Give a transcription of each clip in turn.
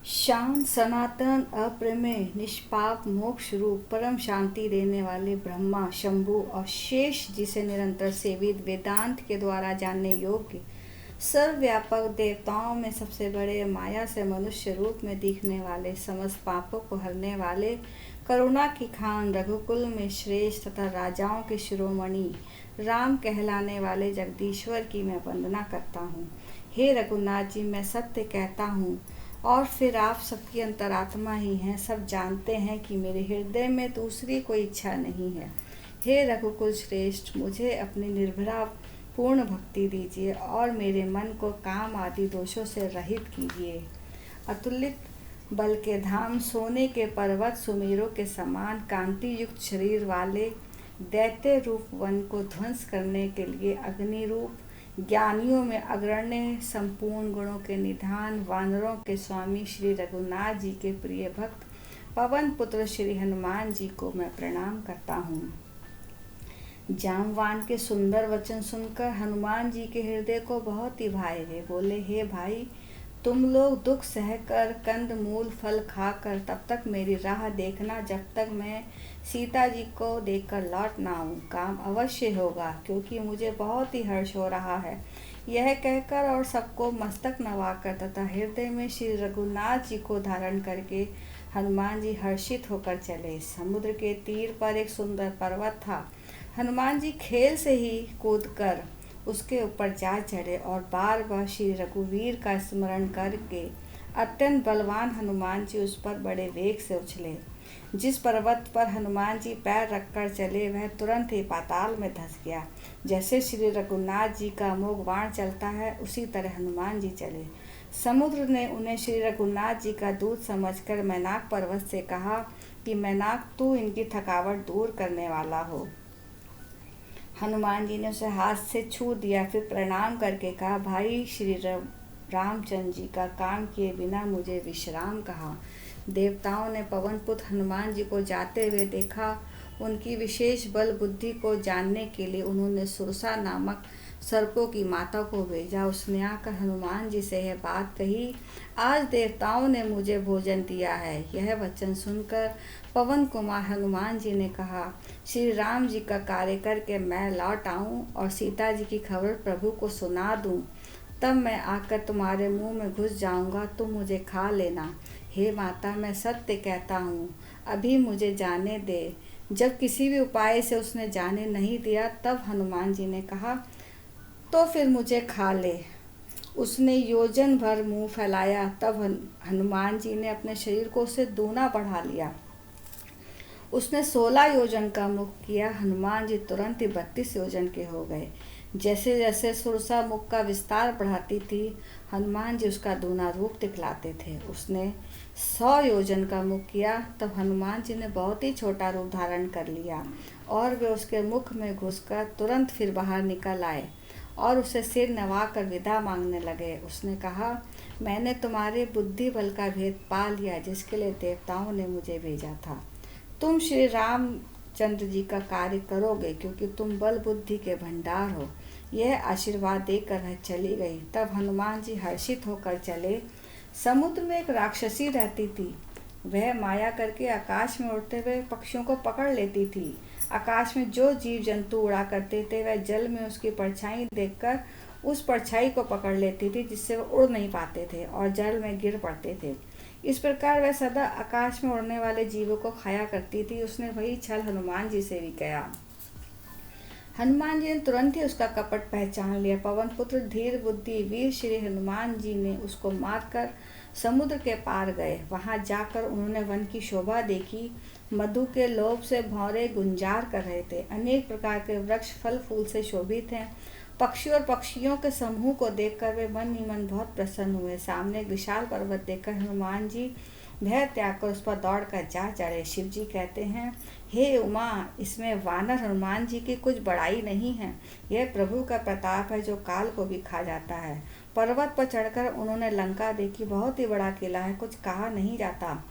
शांत सनातन अप्रमेय निष्पाप मोक्ष रूप परम शांति देने वाले ब्रह्मा शंभु और शेष जिसे निरंतर सेवित वेदांत के द्वारा जानने योग्य सर्वव्यापक देवताओं में सबसे बड़े माया से मनुष्य रूप में दिखने वाले समस्त पापों को हरने वाले करुणा की खान रघुकुल में श्रेष्ठ तथा राजाओं के शिरोमणि राम कहलाने वाले जगदीश्वर की मैं वंदना करता हूँ। हे रघुनाथ जी, मैं सत्य कहता हूँ और फिर आप सबकी अंतरात्मा ही हैं। सब जानते हैं कि मेरे हृदय में दूसरी कोई इच्छा नहीं है। हे रघुकुल श्रेष्ठ, मुझे अपनी निर्भरा पूर्ण भक्ति दीजिए और मेरे मन को काम आदि दोषों से रहित कीजिए। अतुलित बल के धाम, सोने के पर्वत सुमेरों के समान कांति युक्त शरीर वाले दैत्य रूप वन को ध्वंस करने के लिए अग्नि रूप, ज्ञानियों में अग्रण्य संपूर्ण गुणों के निधान वानरों के स्वामी श्री रघुनाथ जी के प्रिय भक्त पवन पुत्र श्री हनुमान जी को मैं प्रणाम करता हूँ। जामवान के सुंदर वचन सुनकर हनुमान जी के हृदय को बहुत ही भाए। वे बोले, हे भाई, तुम लोग दुख सहकर कंद मूल फल खाकर तब तक मेरी राह देखना जब तक मैं सीता जी को देखकर लौट ना आऊँ। काम अवश्य होगा, क्योंकि मुझे बहुत ही हर्ष हो रहा है। यह कहकर और सबको मस्तक नवाकर तथा हृदय में श्री रघुनाथ जी को धारण करके हनुमान जी हर्षित होकर चले। समुद्र के तीर पर एक सुंदर पर्वत था। हनुमान जी खेल से ही कूदकर उसके ऊपर जा चढ़े और बार बार श्री रघुवीर का स्मरण करके अत्यंत बलवान हनुमान जी उस पर बड़े वेग से उछले। जिस पर्वत पर हनुमान जी पैर रखकर चले वह तुरंत ही पाताल में धंस गया। जैसे श्री रघुनाथ जी का अमोघ बाण चलता है, उसी तरह हनुमान जी चले। समुद्र ने उन्हें श्री रघुनाथ जी का दूत समझकर मैनाक पर्वत से कहा कि मैनाक, तू इनकी थकावट दूर करने वाला हो। हनुमान जी ने उसे हाथ से छू दिया, फिर प्रणाम करके कहा, भाई श्री रामचंद्र जी का काम किए बिना मुझे विश्राम कहा। देवताओं ने पवन पुत्र हनुमान जी को जाते हुए देखा। उनकी विशेष बल बुद्धि को जानने के लिए उन्होंने सुरसा नामक सर्पों की माता को भेजा। उसने आकर हनुमान जी से यह बात कही, आज देवताओं ने मुझे भोजन दिया है। यह वचन सुनकर पवन कुमार हनुमान जी ने कहा, श्री राम जी का कार्य करके मैं लौट आऊं और सीता जी की खबर प्रभु को सुना दूं, तब मैं आकर तुम्हारे मुंह में घुस जाऊंगा, तुम मुझे खा लेना। हे माता, मैं सत्य कहता हूँ, अभी मुझे जाने दे। जब किसी भी उपाय से उसने जाने नहीं दिया, तब हनुमान जी ने कहा, तो फिर मुझे खा ले। उसने योजन भर मुंह फैलाया, तब हनुमान जी ने अपने शरीर को उससे दूना बढ़ा लिया। उसने 16 योजन का मुख किया। हनुमान जी तुरंत ही 32 योजन के हो गए। जैसे जैसे सुरसा मुख का विस्तार बढ़ाती थी, हनुमान जी उसका दूना रूप दिखलाते थे। उसने 100 योजन का मुख किया, तब हनुमान जी ने बहुत ही छोटा रूप धारण कर लिया और वे उसके मुख में घुसकर तुरंत फिर बाहर निकल आए और उसे सिर नवाकर विदा मांगने लगे। उसने कहा, मैंने तुम्हारे बुद्धि बल का भेद पा लिया, जिसके लिए देवताओं ने मुझे भेजा था। तुम श्री रामचंद्र जी का कार्य करोगे, क्योंकि तुम बल बुद्धि के भंडार हो। यह आशीर्वाद देकर वह चली गई। तब हनुमान जी हर्षित होकर चले। समुद्र में एक राक्षसी रहती थी। वह माया करके आकाश में उड़ते हुए पक्षियों को पकड़ लेती थी। आकाश में जो जीव जंतु उड़ा करते थे, वह जल में उसकी परछाई देखकर उस परछाई को पकड़ लेती थी, जिससे वह उड़ नहीं पाते थे और जल में गिर पड़ते थे। इस प्रकार वह सदा आकाश में उड़ने वाले जीवों को खाया करती थी। उसने वही छल हनुमान जी से भी किया। हनुमान जी ने तुरंत ही उसका कपट पहचान लिया। पवन पुत्र धीर बुद्धि वीर श्री हनुमान जी ने उसको मारकर समुद्र के पार गए। वहां जाकर उन्होंने वन की शोभा देखी। मधु के लोभ से भौरे गुंजार कर रहे थे। अनेक प्रकार के वृक्ष फल फूल से शोभित हैं। पक्षी और पक्षियों के समूह को देखकर वे मन ही मन बहुत प्रसन्न हुए। सामने एक विशाल पर्वत देखकर हनुमान जी भय त्याग कर उस पर दौड़ कर जा चढ़े। शिव जी कहते हैं, हे उमा, इसमें वानर हनुमान जी की कुछ बड़ाई नहीं है। यह प्रभु का प्रताप है, जो काल को भी खा जाता है। पर्वत पर चढ़कर उन्होंने लंका देखी। बहुत ही बड़ा किला है, कुछ कहा नहीं जाता।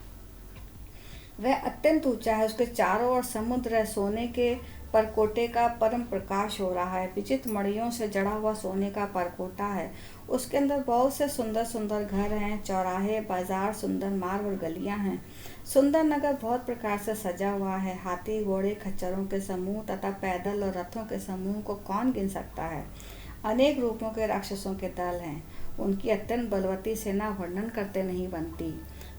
वह अत्यंत ऊंचा है। उसके चारों ओर समुद्र है। सोने के परकोटे का परम प्रकाश हो रहा है। विचित्र मणियों से जड़ा हुआ सोने का परकोटा है। उसके अंदर बहुत से सुंदर सुंदर घर हैं, चौराहे, बाजार, सुंदर मार्ग और गलियां हैं। सुंदर नगर बहुत प्रकार से सजा हुआ है। हाथी, घोड़े, खच्चरों के समूह तथा पैदल और रथों के समूह को कौन गिन सकता है। अनेक रूपों के राक्षसों के दल हैं। उनकी अत्यंत बलवती सेना वर्णन करते नहीं बनती।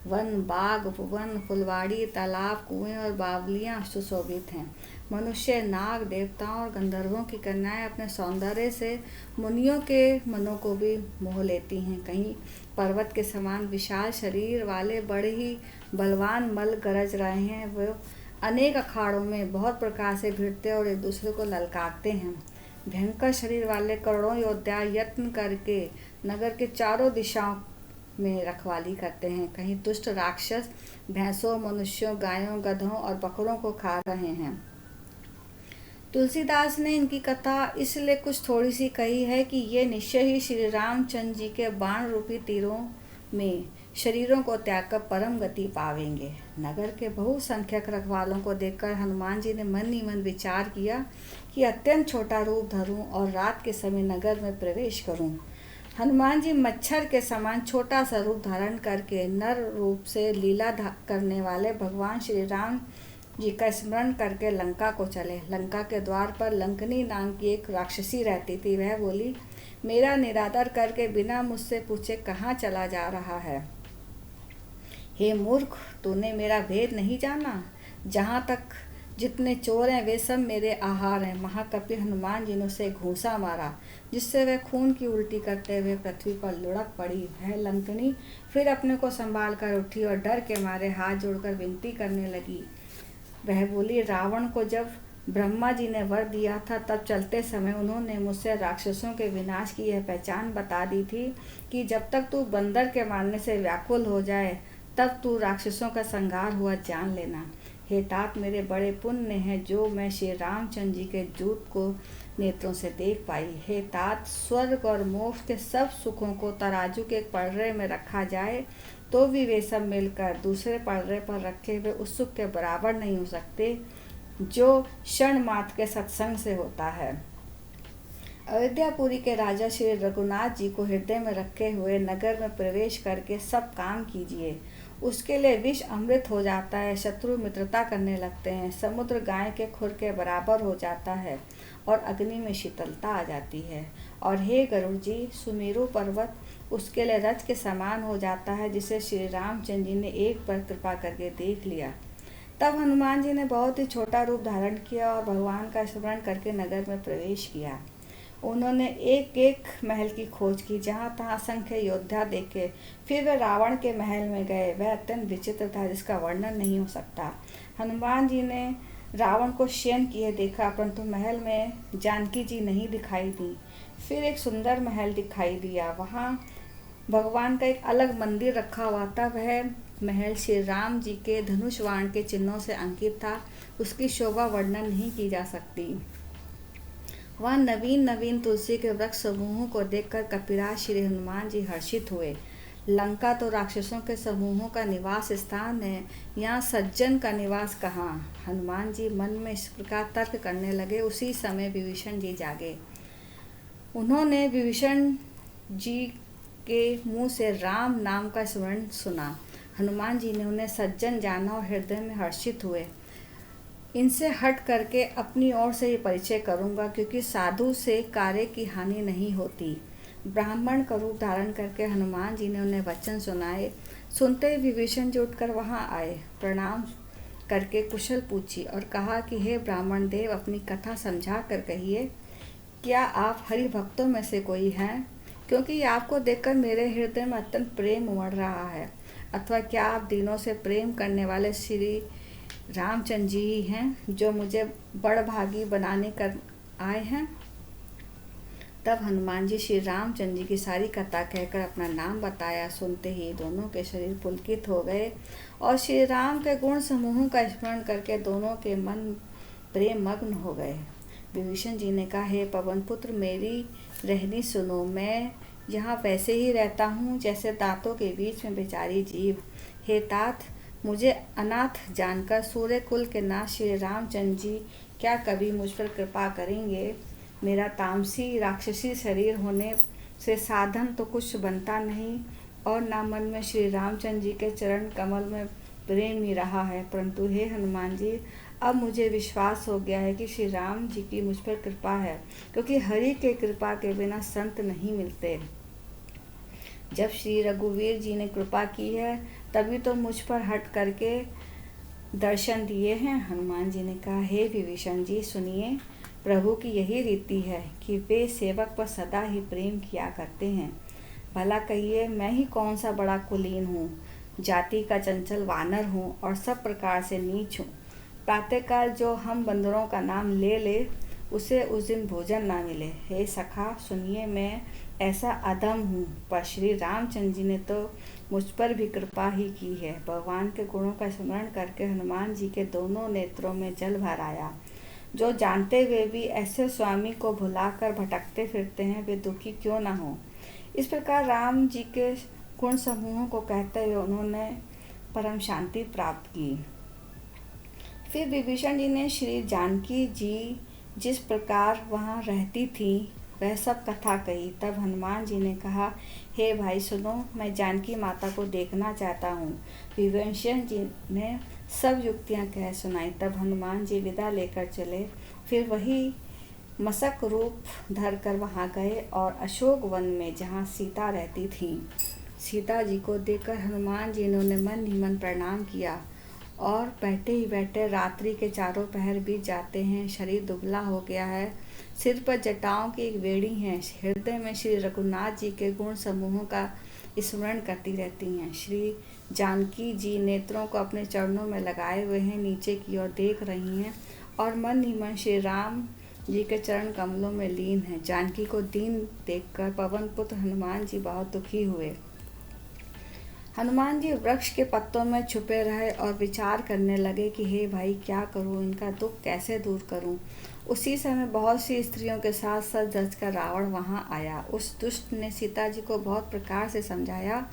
वन, बाग, वन, फुलवाड़ी, तालाब, कुएं और बावलियां सुशोभित हैं। मनुष्य, नाग, देवताओं और गंधर्वों की कन्याएं अपने सौंदर्य से मुनियों के मनों को भी मोह लेती हैं। कहीं पर्वत के समान विशाल शरीर वाले बड़े ही बलवान मल गरज रहे हैं। वो अनेक अखाड़ों में बहुत प्रकार से भिड़ते और एक दूसरे को ललकारते हैं। भयंकर शरीर वाले करोड़ों योद्धा यत्न करके नगर के चारों दिशाओं में रखवाली करते हैं। कहीं दुष्ट राक्षस भैंसों, मनुष्यों, गायों, गधों और बकरों को खा रहे हैं। तुलसीदास ने इनकी कथा इसलिए कुछ थोड़ी सी कही है कि ये निश्चय ही श्री रामचंद्र जी के बाण रूपी तीरों में शरीरों को त्याग कर परम गति पावेंगे। नगर के बहुसंख्यक रखवालों को देखकर हनुमान जी ने मन ही मन विचार किया कि अत्यंत छोटा रूप धरूं और रात के समय नगर में प्रवेश करूं। हनुमान जी मच्छर के समान छोटा सा रूप धारण करके नर रूप से लीला करने वाले भगवान श्री राम जी का स्मरण करके लंका को चले। लंका के द्वार पर लंकनी नाम की एक राक्षसी रहती थी। वह बोली, मेरा निरादर करके बिना मुझसे पूछे कहाँ चला जा रहा है। हे मूर्ख, तूने मेरा भेद नहीं जाना। जहाँ तक जितने चोर हैं वे सब मेरे आहार हैं। महाकपि हनुमान जी ने उसे घूंसा मारा, जिससे वह खून की उल्टी करते हुए पृथ्वी पर लुढ़क पड़ी। वह लंकनी फिर अपने को संभाल कर उठी और डर के मारे हाथ जोड़कर विनती करने लगी। वह बोली, रावण को जब ब्रह्मा जी ने वर दिया था तब चलते समय उन्होंने मुझसे राक्षसों के विनाश की यह पहचान बता दी थी कि जब तक तू बंदर के मारने से व्याकुल हो जाए तब तू राक्षसों का संहार हुआ जान लेना। हे तात, मेरे बड़े पुण्य हैं जो मैं श्री रामचंद्र जी के दूत को नेत्रों से देख पाई। हे तात, स्वर्ग और मोक्ष के सब सुखों को तराजू के पलड़े में रखा जाए तो भी वे सब मिलकर दूसरे पलड़े पर रखे हुए उस सुख के बराबर नहीं हो सकते जो क्षण मात्र के सत्संग से होता है। अयोध्यापुरी के राजा श्री रघुनाथ जी को हृदय में रखे हुए नगर में प्रवेश करके सब काम कीजिए। उसके लिए विष अमृत हो जाता है, शत्रु मित्रता करने लगते हैं, समुद्र गाय के खुर के बराबर हो जाता है और अग्नि में शीतलता आ जाती है। और हे गरुड़ जी, सुमेरु पर्वत उसके लिए रथ के समान हो जाता है, जिसे श्री रामचंद्र जी ने एक बार कृपा करके देख लिया। तब हनुमान जी ने बहुत ही छोटा रूप धारण किया और भगवान का स्मरण करके नगर में प्रवेश किया। उन्होंने एक एक महल की खोज की, जहाँ तहाँ असंख्य योद्धा देखे। फिर वे रावण के महल में गए। वह अत्यंत विचित्र था, जिसका वर्णन नहीं हो सकता। हनुमान जी ने रावण को शयन किए देखा, परंतु महल में जानकी जी नहीं दिखाई दी। फिर एक सुंदर महल दिखाई दिया, वहाँ भगवान का एक अलग मंदिर रखा हुआ था। वह महल श्री राम जी के धनुष बाण के चिन्हों से अंकित था। उसकी शोभा वर्णन नहीं की जा सकती। वह नवीन नवीन तुलसी के वृक्ष समूहों को देखकर कपिराज श्री हनुमान जी हर्षित हुए। लंका तो राक्षसों के समूहों का निवास स्थान है, यहाँ सज्जन का निवास कहाँ। हनुमान जी मन में इस प्रकार तर्क करने लगे। उसी समय विभीषण जी जागे। उन्होंने विभीषण जी के मुंह से राम नाम का स्मरण सुना। हनुमान जी ने उन्हें सज्जन जाना और हृदय में हर्षित हुए। इनसे हट करके अपनी ओर से ही परिचय करूंगा, क्योंकि साधु से कार्य की हानि नहीं होती। ब्राह्मण का रूप धारण करके हनुमान जी ने उन्हें वचन सुनाए। सुनते ही विभीषण जी उठकर वहां आए, प्रणाम करके कुशल पूछी और कहा कि हे ब्राह्मण देव, अपनी कथा समझा कर कहिए, क्या आप हरि भक्तों में से कोई हैं? क्योंकि आपको देखकर मेरे हृदय में अत्यंत प्रेम उमड़ रहा है। अथवा क्या आप दिनों से प्रेम करने वाले श्री रामचंद्र जी ही हैं, जो मुझे बड़भागी बनाने कर आए हैं? तब हनुमान जी श्री रामचंद्र जी की सारी कथा कहकर अपना नाम बताया। सुनते ही दोनों के शरीर पुलकित हो गए और श्री राम के गुण समूहों का स्मरण करके दोनों के मन प्रेम मग्न हो गए। विभीषण जी ने कहा, हे पवन पुत्र, मेरी रहनी सुनो। मैं यहाँ वैसे ही रहता हूँ जैसे दांतों के बीच में बेचारी जीव। हे तात, मुझे अनाथ जानकर सूर्य कुल के नाथ श्री रामचंद्र जी क्या कभी मुझ पर कृपा करेंगे? मेरा तामसी राक्षसी शरीर होने से साधन तो कुछ बनता नहीं और ना मन में श्री रामचंद्र जी के चरण कमल में प्रेम ही रहा है। परंतु हे हनुमान जी, अब मुझे विश्वास हो गया है कि श्री राम जी की मुझ पर कृपा है, क्योंकि हरि के कृपा के बिना संत नहीं मिलते। जब श्री रघुवीर जी ने कृपा की है तभी तो मुझ पर हट करके दर्शन दिए हैं। हनुमान जी ने कहा, हे विभीषण जी सुनिए, प्रभु की यही रीति है कि वे सेवक पर सदा ही प्रेम किया करते हैं। भला कहिए, मैं ही कौन सा बड़ा कुलीन हूँ, जाति का चंचल वानर हूँ और सब प्रकार से नीच हूँ। प्रातःकाल जो हम बंदरों का नाम ले ले उसे उस दिन भोजन ना मिले। हे सखा सुनिए, मैं ऐसा अधम हूँ, पर श्री रामचंद्र जी ने तो मुझ पर भी कृपा ही की है। भगवान के गुणों का स्मरण करके हनुमान जी के दोनों नेत्रों में जल भर आया। जो जानते हुए भी ऐसे स्वामी को भुलाकर भटकते फिरते हैं, वे दुखी क्यों ना हो। इस प्रकार राम जी के गुण समूहों को कहते हुए उन्होंने परम शांति प्राप्त की। फिर विभीषण जी ने श्री जानकी जी जिस प्रकार वहाँ रहती थी वह सब कथा कही। तब हनुमान जी ने कहा, हे भाई सुनो, मैं जानकी माता को देखना चाहता हूँ। विभीषण जी ने सब युक्तियाँ कह सुनाई। तब हनुमान जी विदा लेकर चले। फिर वही मसक रूप धर कर वहाँ गए और अशोक वन में जहाँ सीता रहती थी, सीता जी को देखकर हनुमान जी ने उन्हें मन ही मन प्रणाम किया और बैठे ही बैठे रात्रि के चारों पहर बीत जाते हैं। शरीर दुबला हो गया है, सिर पर जटाओं की एक बेड़ी है, हृदय में श्री रघुनाथ जी के गुण समूहों का स्मरण करती रहती हैं। श्री जानकी जी नेत्रों को अपने चरणों में लगाए हुए हैं, नीचे की ओर देख रही हैं और मन ही मन श्री राम जी के चरण कमलों में लीन है। जानकी को दीन देखकर पवन पुत्र हनुमान जी बहुत दुखी हुए। हनुमान जी वृक्ष के पत्तों में छुपे रहे और विचार करने लगे कि हे भाई, क्या करूं, इनका दुख कैसे दूर करूं। उसी समय बहुत सी स्त्रियों के साथ सज धज कर रावण वहां आया। उस दुष्ट ने सीता जी को बहुत प्रकार से समझाया,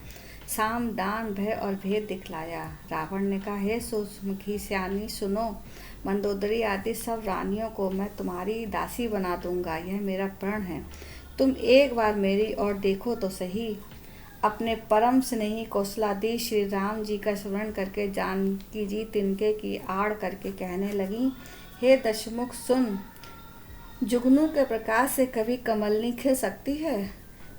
साम दान भय और भेद दिखलाया। रावण ने कहा, हे सूर्यमुखी सियानी सुनो, मंदोदरी आदि सब रानियों को मैं तुम्हारी दासी बना दूंगा, यह मेरा प्रण है। तुम एक बार मेरी ओर देखो तो सही। अपने परम स्नेही कौशलाधीश श्री राम जी का स्मरण करके जानकी जी तिनके की आड़ करके कहने लगी, हे दशमुख सुन, जुगनू के प्रकाश से कभी कमलनी खिल सकती है।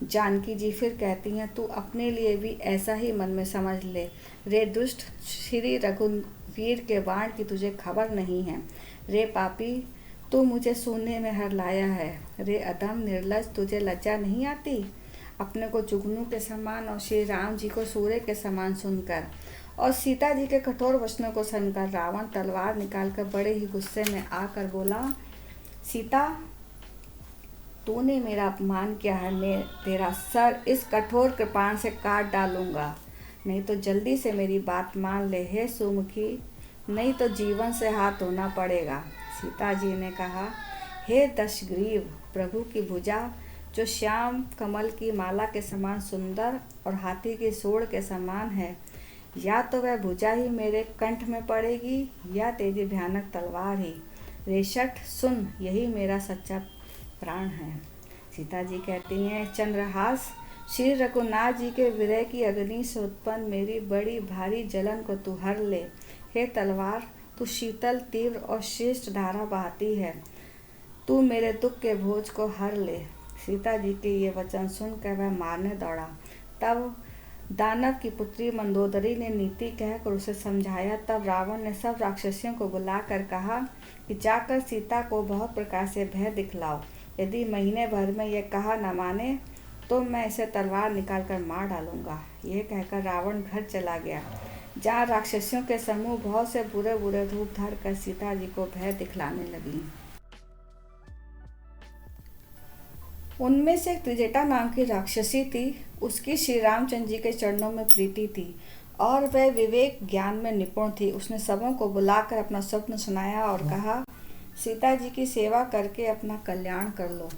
जानकी जी फिर कहती हैं, तू अपने लिए भी ऐसा ही मन में समझ ले। रे दुष्ट, श्री रघुवीर के बाण की तुझे खबर नहीं है। रे पापी, तू मुझे सोने में हर लाया है। रे अधम निर्लज, तुझे लज्जा नहीं आती अपने को जुगनू के समान और श्री राम जी को सूर्य के समान सुनकर और सीता जी के कठोर वचनों को सुनकर। रावण तलवार निकालकर बड़े ही गुस्से में आकर बोला, सीता, तूने मेरा अपमान किया है, मैं तेरा सर इस कठोर कृपाण से काट डालूंगा, नहीं तो जल्दी से मेरी बात मान ले। हे सुमुखी, नहीं तो जीवन से हाथ धोना पड़ेगा। सीता जी ने कहा, हे दशग्रीव, प्रभु की भुजा जो श्याम कमल की माला के समान सुंदर और हाथी की सूंड के समान है, या तो वह भुजा ही मेरे कंठ में पड़ेगी या तेरी भयानक तलवार ही। रेशठ सुन, यही मेरा सच्चा प्राण है। सीता जी कहती हैं, चंद्रहास, श्री रघुनाथ जी के विरह की अग्नि से उत्पन्न मेरी बड़ी भारी जलन को तू हर ले। हे तलवार, तू शीतल तीव्र और श्रेष्ठ धारा बहाती है, तू मेरे दुख के बोझ को हर ले। सीता जी के ये वचन सुनकर वह मारने दौड़ा। तब दानव की पुत्री मंदोदरी ने नीति कहकर उसे समझाया। तब रावण ने सब राक्षसियों को बुलाकर कहा कि जाकर सीता को बहुत प्रकार से भय दिखलाओ। यदि महीने भर में यह कहा न माने तो मैं इसे तलवार निकालकर मार डालूंगा। यह कहकर रावण घर चला गया, जहाँ राक्षसियों के समूह बहुत से बुरे बुरे रूप धर कर सीता जी को भय दिखलाने लगी। उनमें से एक त्रिजटा नाम की राक्षसी थी। उसकी श्री रामचंद्र जी के चरणों में प्रीति थी और वह विवेक ज्ञान में निपुण थी। उसने सबों को बुलाकर अपना स्वप्न सुनाया और कहा, सीता जी की सेवा करके अपना कल्याण कर लो।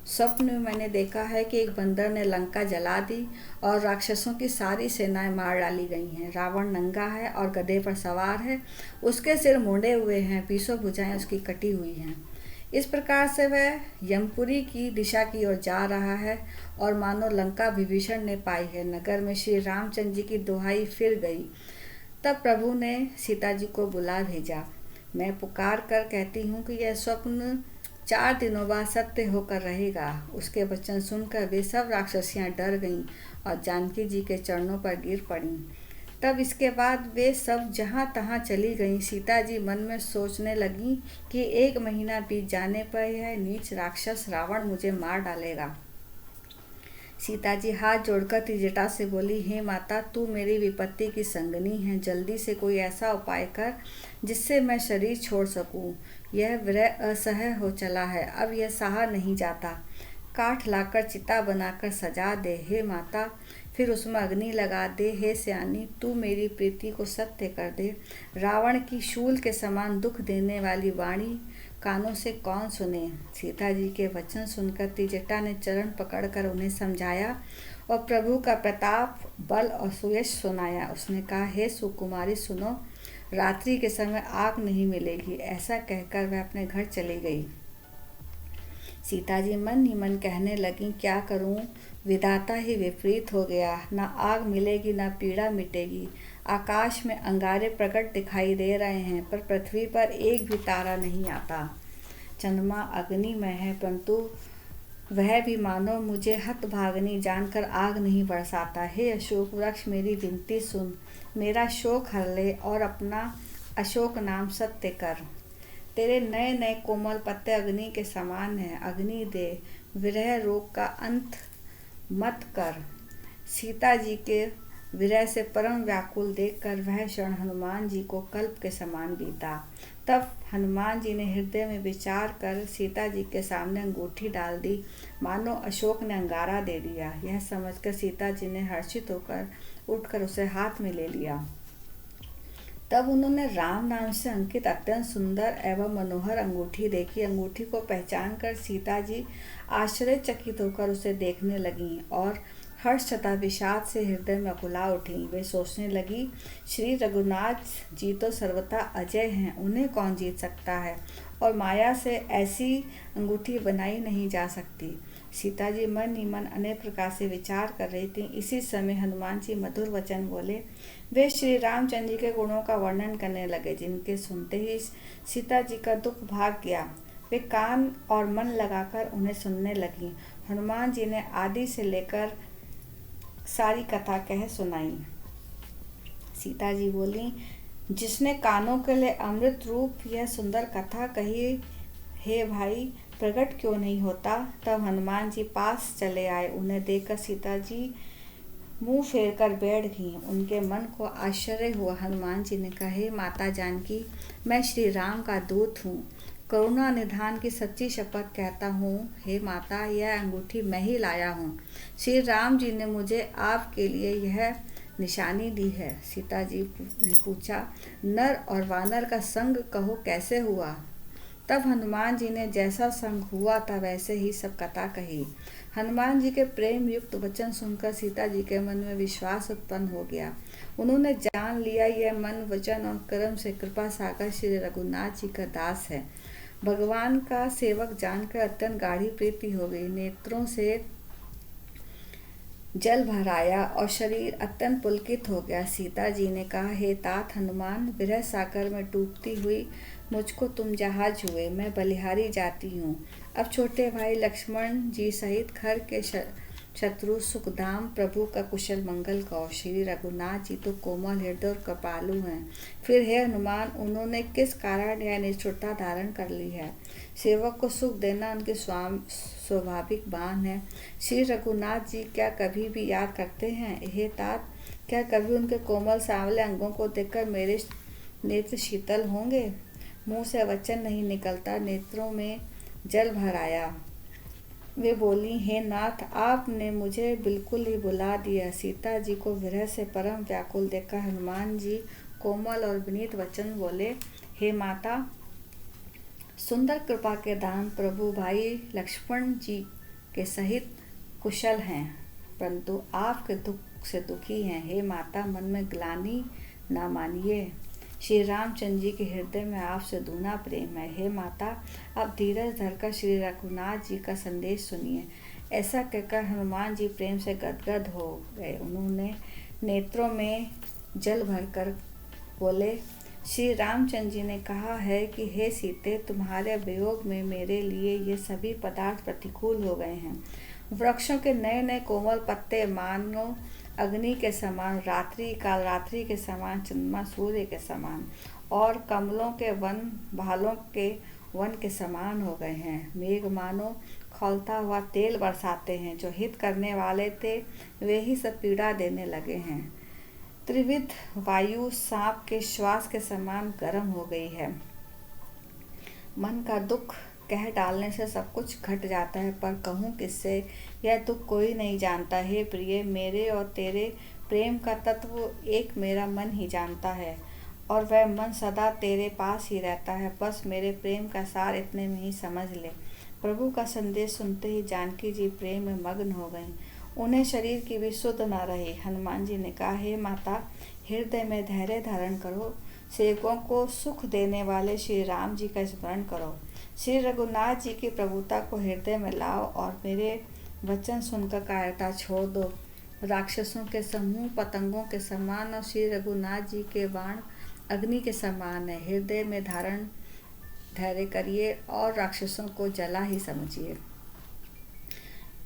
स्वप्न में मैंने देखा है कि एक बंदर ने लंका जला दी और राक्षसों की सारी सेनाएं मार डाली गई हैं। रावण नंगा है और गधे पर सवार है, उसके सिर मुंडे हुए हैं, 20 भुजाएं उसकी कटी हुई हैं। इस प्रकार से वह यमपुरी की दिशा की ओर जा रहा है और मानो लंका विभीषण ने पाई है। नगर में श्री रामचंद्र जी की दुहाई फिर गई। तब प्रभु ने सीता जी को बुला भेजा। मैं पुकार कर कहती हूँ कि यह स्वप्न 4 दिनों बाद सत्य होकर रहेगा। उसके वचन सुनकर वे सब राक्षसियाँ डर गईं और जानकी जी के चरणों पर गिर पड़ीं। तब इसके बाद वे सब जहाँ तहाँ चली गईं। सीता जी मन में सोचने लगीं कि 1 महीना बीत जाने पर यह नीच राक्षस रावण मुझे मार डालेगा। सीता जी हाथ जोड़कर त्रिजटा से बोली, हे माता, तू मेरी विपत्ति की संगनी है। जल्दी से कोई ऐसा उपाय कर जिससे मैं शरीर छोड़ सकूं। यह विरह असह्य हो चला है, अब यह सहा नहीं जाता। काठ लाकर चिता बनाकर सजा दे हे माता, फिर उसमें अग्नि लगा दे। हे सयानी, तू मेरी प्रीति को सत्य कर दे। रावण की शूल के समान दुख देने वाली वाणी कानों से कौन सुने। सीता जी के वचन सुनकर त्रिजटा ने चरण पकड़कर उन्हें समझाया और प्रभु का प्रताप, बल और सुयश सुनाया। उसने कहा, हे सुकुमारी सुनो, रात्रि के समय आग नहीं मिलेगी। ऐसा कहकर वह अपने घर चली गई। सीता जी मन ही मन कहने लगी, क्या करूं, विधाता ही विपरीत हो गया। ना आग मिलेगी ना पीड़ा मिटेगी। आकाश में अंगारे प्रकट दिखाई दे रहे हैं पर पृथ्वी पर एक भी तारा नहीं आता। चंद्रमा अग्निमय है परंतु वह भी मानो मुझे हतभागिनी जानकर आग नहीं बरसाता। हे अशोक वृक्ष, मेरी विनती सुन, मेरा शोक हर ले और अपना अशोक नाम सत्य कर। तेरे नए नए कोमल पत्ते अग्नि के समान हैं। अग्नि दे, विरह रोग का अंत मत कर। सीता जी के विरह से परम व्याकुल देखकर वह क्षण हनुमान जी को कल्प के समान बीता। तब हनुमान जी ने हृदय में विचार कर सीता जी के सामने अंगूठी डाल दी, मानो अशोक ने अंगारा दे दिया। यह समझकर सीता जी ने हर्षित होकर उठकर उसे हाथ में ले लिया। तब उन्होंने राम नाम से अंकित अत्यंत सुंदर एवं मनोहर अंगूठी देखी। अंगूठी को पहचान कर सीता जी आश्चर्यचकित होकर उसे देखने लगीं और हर्ष तथा विषाद से हृदय में अकुला उठीं। वे सोचने लगी, श्री रघुनाथ जी तो सर्वथा अजय हैं, उन्हें कौन जीत सकता है और माया से ऐसी अंगूठी बनाई नहीं जा सकती। सीता जी मन ही मन अनेक प्रकार से विचार कर रही थीं। इसी समय हनुमान जी मधुर वचन बोले। वे श्री रामचंद्र जी के गुणों का वर्णन करने लगे, जिनके सुनते ही सीता जी का दुख भाग गया। वे कान और मन लगाकर उन्हें सुनने लगीं। हनुमान जी ने आदि से लेकर सारी कथा कह सुनाई। सीता जी बोली, जिसने कानों के लिए अमृत रूप यह सुंदर कथा कही, हे भाई प्रकट क्यों नहीं होता। तब हनुमान जी पास चले आए। उन्हें देखकर सीता जी मुंह फेर कर बैठ गईं। उनके मन को आश्चर्य हुआ। हनुमान जी ने कहा, हे माता जानकी, मैं श्री राम का दूत हूँ। करुणा निधान की सच्ची शपथ कहता हूँ, हे माता, यह अंगूठी मैं ही लाया हूँ। श्री राम जी ने मुझे आपके लिए यह निशानी दी है। सीता जी ने पूछा, नर और वानर का संग कहो कैसे हुआ। तब हनुमान जी ने जैसा संग हुआ था वैसे ही सब कथा कही। हनुमान जी के प्रेम युक्त वचन सुनकर सीता जी के मन में विश्वास उत्पन्न हो गया। उन्होंने जान लिया यह मन, वचन और कर्म से कृपा सागर श्री रघुनाथ जी का दास है। भगवान का सेवक जानकर अत्यंत गाढ़ी प्रीति हो गई। नेत्रों से जल भर आया और शरीर अत्यंत पुलकित हो गया। सीता जी ने कहा, हे तात हनुमान, विरह सागर में डूबती हुई मुझको तुम जहाज हुए, मैं बलिहारी जाती हूँ। अब छोटे भाई लक्ष्मण जी सहित घर के शत्रु सुखधाम प्रभु का कुशल मंगल कहो। श्री रघुनाथ जी तो कोमल हृदय और कृपालु हैं, फिर हे हनुमान, उन्होंने किस कारण यह निष्ठुरता धारण कर ली है। सेवक को सुख देना उनके स्वाभाविक बान है। श्री रघुनाथ जी क्या कभी भी याद करते हैं। हे तात, क्या कभी उनके कोमल सांवले अंगों को देखकर मेरे नेत्र शीतल होंगे। मुंह से वचन नहीं निकलता, नेत्रों में जल भर आया। वे बोली, हे नाथ, आपने मुझे बिल्कुल ही बुला दिया। सीता जी को विरह से परम व्याकुल देखकर हनुमान जी कोमल और विनीत वचन बोले, हे माता, सुंदर कृपा के दान प्रभु भाई लक्ष्मण जी के सहित कुशल हैं, परंतु आपके दुख से दुखी हैं। हे माता, मन में ग्लानि ना मानिए। श्री रामचंद्र जी के हृदय में आपसे दूना प्रेम है। हे माता, अब धीरज धरकर श्री रघुनाथ जी का संदेश सुनिए। ऐसा कहकर हनुमान जी प्रेम से गदगद हो गए। उन्होंने नेत्रों में जल भरकर बोले, श्री रामचंद्र जी ने कहा है कि हे सीते, तुम्हारे वियोग में मेरे लिए ये सभी पदार्थ प्रतिकूल हो गए हैं। वृक्षों के नए नए कोमल पत्ते मानो अग्नि के समान, रात्रि काल रात्रि के समान, चंद्रमा सूर्य के समान, और कमलों के वन भालों के वन के समान हो गए हैं। मेघ मानो खौलता हुआ तेल बरसाते हैं। जो हित करने वाले थे वे ही सब पीड़ा देने लगे हैं। त्रिविध वायु सांप के श्वास के समान गर्म हो गई है। मन का दुख कह डालने से सब कुछ घट जाता है, पर कहूँ किससे, यह दुख कोई नहीं जानता। हे प्रिय, मेरे और तेरे प्रेम का तत्व एक मेरा मन ही जानता है, और वह मन सदा तेरे पास ही रहता है। बस मेरे प्रेम का सार इतने में ही समझ ले। प्रभु का संदेश सुनते ही जानकी जी प्रेम में मग्न हो गईं। उन्हें शरीर की भी सुध न रही। हनुमान जी ने कहा, हे माता, हृदय में धैर्य धारण करो। सेवकों को सुख देने वाले श्री राम जी का स्मरण करो। श्री रघुनाथ जी की प्रभुता को हृदय में लाओ और मेरे वचन सुनकर कायरता छोड़ दो। राक्षसों के समूह पतंगों के समान और श्री रघुनाथ जी के बाण अग्नि के समान है। हृदय में धारण धैर्य करिए और राक्षसों को जला ही समझिए।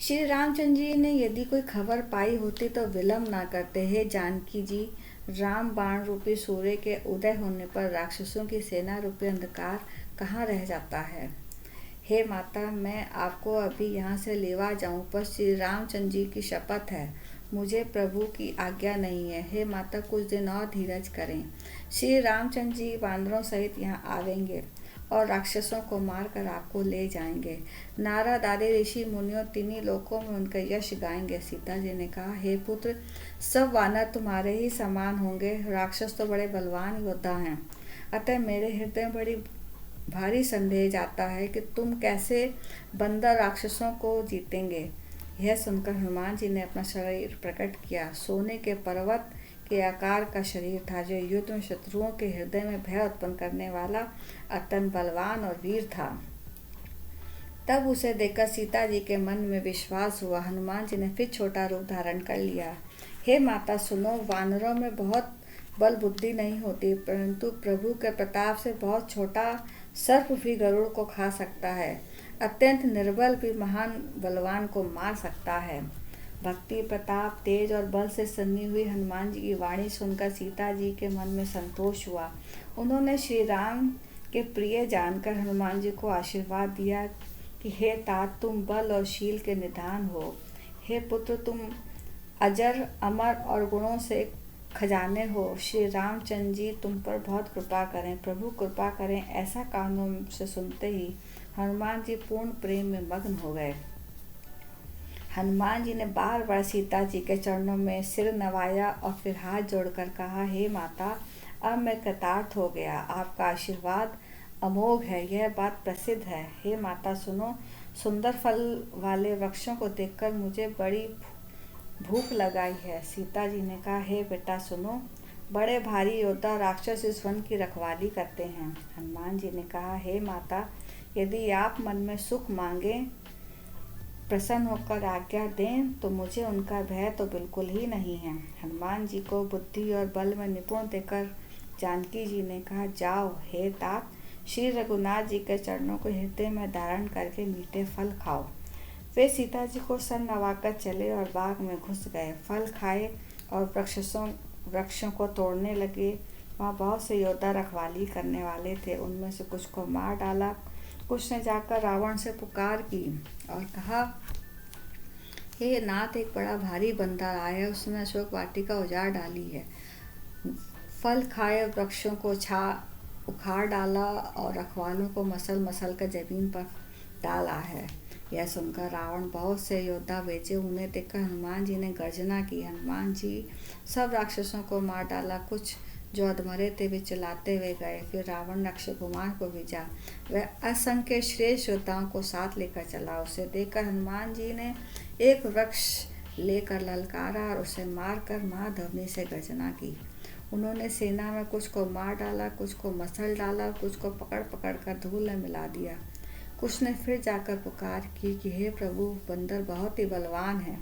श्री रामचंद्र जी ने यदि कोई खबर पाई होती तो विलंब ना करते। हे जानकी जी, राम बाण रूपी सूर्य के उदय होने पर राक्षसों की सेना रूपी अंधकार कहाँ रह जाता है। हे माता, मैं आपको अभी यहाँ से लेवा जाऊँ, पर श्री रामचंद्र जी की शपथ है, मुझे प्रभु की आज्ञा नहीं है। हे माता, कुछ दिन और धीरज करें। श्री रामचंद्र जी वानरों सहित यहाँ आवेंगे और राक्षसों को मारकर आपको ले जाएंगे। नारद आदि ऋषि मुनियों तीनों लोकों में उनका यश गाएंगे। सीता जी ने कहा, हे पुत्र, सब वानर तुम्हारे ही समान होंगे। राक्षस तो बड़े बलवान योद्धा हैं, अतः मेरे हृदय में बड़ी भारी संदेह जाता है कि तुम कैसे बंदर राक्षसों को जीतेंगे। यह सुनकर हनुमान जी ने अपना शरीर प्रकट किया। सोने के पर्वत के आकार का शरीर था, जो युद्ध में शत्रुओं के हृदय में भय उत्पन्न करने वाला अत्यंत बलवान और वीर था। तब उसे देखकर सीता जी के मन में विश्वास हुआ। हनुमान जी ने फिर छोटा रूप धारण कर लिया। हे माता सुनो, वानरों में बहुत बल बुद्धि नहीं होती, परंतु प्रभु के प्रताप से बहुत छोटा सर्प भी गरुड़ को खा सकता है। अत्यंत निर्बल भी महान बलवान को मार सकता है। भक्ति, प्रताप, तेज और बल से सन्नी हुई हनुमान जी की वाणी सुनकर सीता जी के मन में संतोष हुआ। उन्होंने श्री राम के प्रिय जानकर हनुमान जी को आशीर्वाद दिया कि हे तात, तुम बल और शील के निधान हो। हे पुत्र, तुम अजर अमर और गुणों से खजाने हो। श्री रामचंद्र जी तुम पर बहुत कृपा करें, प्रभु कृपा करें। ऐसा कानों से सुनते ही हनुमान जी पूर्ण प्रेम में मग्न हो गए। हनुमान जी ने बार बार सीता जी के चरणों में सिर नवाया और फिर हाथ जोड़कर कहा, हे माता, अब मैं कृतार्थ हो गया। आपका आशीर्वाद अमोघ है, यह बात प्रसिद्ध है। हे माता सुनो, सुंदर फल वाले वृक्षों को देखकर मुझे बड़ी भूख लगाई है। सीता जी ने कहा, हे बेटा सुनो, बड़े भारी योद्धा राक्षस इस वन की रखवाली करते हैं। हनुमान जी ने कहा, हे माता, यदि आप मन में सुख मांगें, प्रसन्न होकर आज्ञा दें, तो मुझे उनका भय तो बिल्कुल ही नहीं है। हनुमान जी को बुद्धि और बल में निपुण देकर जानकी जी ने कहा, जाओ हे तात, श्री रघुनाथ जी के चरणों को हृदय में धारण करके मीठे फल खाओ। वे सीता जी को सर नवाकर चले और बाग में घुस गए। फल खाए और वृक्षों को तोड़ने लगे। वहाँ बहुत से योद्धा रखवाली करने वाले थे। उनमें से कुछ को मार डाला, कुछ ने जाकर रावण से पुकार की और कहा, हे नाथ, एक बड़ा भारी बंदर आया है, उसने अशोक वाटिका उजाड़ डाली है। फल खाए वृक्षों को उखाड़ डाला और रखवालों को मसल मसल कर जमीन पर डाला है। यह सुनकर रावण बहुत से योद्धा भेजे। उन्हें देखकर हनुमान जी ने गर्जना की। हनुमान जी सब राक्षसों को मार डाला। कुछ जो अधमरे थे वे चलाते हुए गए। फिर रावण अक्षय कुमार को भेजा। वह असंख्य श्रेष्ठ योद्धाओं को साथ लेकर चला। उसे देखकर हनुमान जी ने एक वृक्ष लेकर ललकारा और उसे मारकर माँ धवनी से गर्जना की। उन्होंने सेना में कुछ को मार डाला, कुछ को मसल डाला, कुछ को पकड़ पकड़ कर धूल में मिला दिया। कुछ ने फिर जाकर पुकार की कि हे प्रभु, बंदर बहुत ही बलवान है।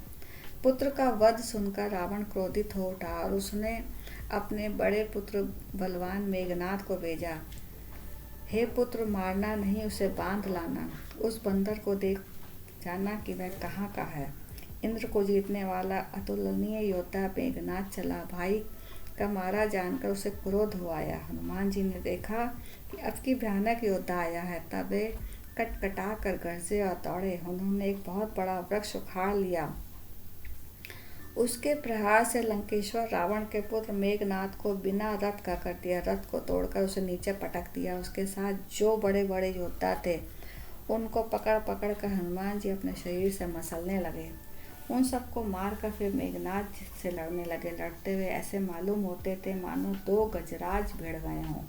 पुत्र का वध सुनकर रावण क्रोधित हो उठा और उसने अपने बड़े पुत्र बलवान मेघनाद को भेजा, हे पुत्र, मारना नहीं, उसे बांध लाना। उस बंदर को देख जाना कि वह कहाँ का है। इंद्र को जीतने वाला अतुलनीय योद्धा मेघनाद चला। भाई का मारा जानकर उसे क्रोध हो आया। हनुमान जी ने देखा कि अब की भयानक योद्धा आया है, तब वे कटकटा कर गरजे और दौड़े। उन्होंने एक बहुत बड़ा वृक्ष उखाड़ लिया। उसके प्रहार से लंकेश्वर रावण के पुत्र मेघनाद को बिना रथ का कर दिया। रथ को तोड़कर उसे नीचे पटक दिया। उसके साथ जो बड़े बड़े योद्धा थे उनको पकड़ पकड़ कर हनुमान जी अपने शरीर से मसलने लगे। उन सबको मारकर फिर मेघनाद से लड़ने लगे। लड़ते हुए ऐसे मालूम होते थे मानो 2 गजराज भिड़ गए हों।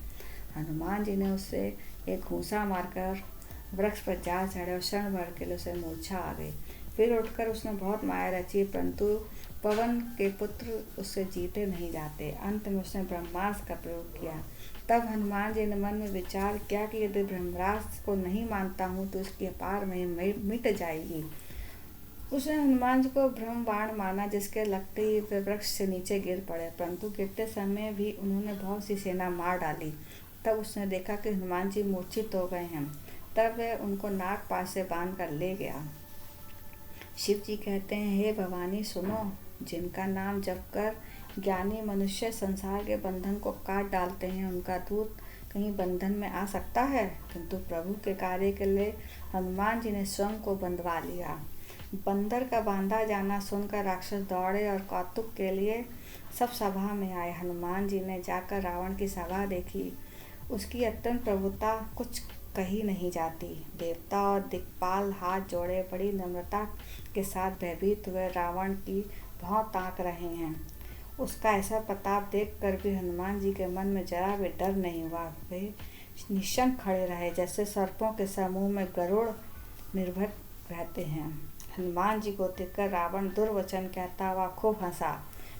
हनुमान जी ने उससे एक घूंसा मारकर वृक्ष पर जा चढ़े और क्षण भर के लिए उसे मूर्छा आ गई। फिर उठकर उसने बहुत माया रची, परंतु पवन के पुत्र उससे जीते नहीं जाते। अंत में उसने ब्रह्मास्त्र का प्रयोग किया। तब हनुमान जी ने मन में विचार किया कि यदि ब्रह्मास्त्र को नहीं मानता हूँ तो इसकी अपार में मिट जाएगी। उसने हनुमान जी को ब्रह्म बाण माना, जिसके लगते ही वे वृक्ष से नीचे गिर पड़े, परंतु गिरते समय भी उन्होंने बहुत सी सेना मार डाली। तब उसने देखा कि हनुमान जी मूर्छित हो गए हैं। तब वह उनको नागपाश से बांध कर ले गया। शिव जी कहते हैं, हे भवानी सुनो, जिनका नाम जप कर ज्ञानी मनुष्य संसार के बंधन को काट डालते हैं, उनका दूत कहीं बंधन में आ सकता है। किंतु प्रभु के कार्य के लिए हनुमान जी ने स्वयं को बंधवा लिया। बंदर का बांधा जाना सुनकर राक्षस दौड़े और कौतुक के लिए सब सभा में आए। हनुमान जी ने जाकर रावण की सभा देखी। उसकी अत्यंत प्रभुता कुछ कही नहीं जाती। देवता और दिक्पाल हाथ जोड़े बड़ी नम्रता के साथ भयभीत हुए रावण की भौं ताक रहे हैं। उसका ऐसा प्रताप देखकर भी हनुमान जी के मन में जरा भी डर नहीं हुआ। वे निश्चल खड़े रहे, जैसे सर्पों के समूह में गरुड़ निर्भय रहते हैं। हनुमान जी को देखकर रावण दुर्वचन कहता हुआ खूब हंसा।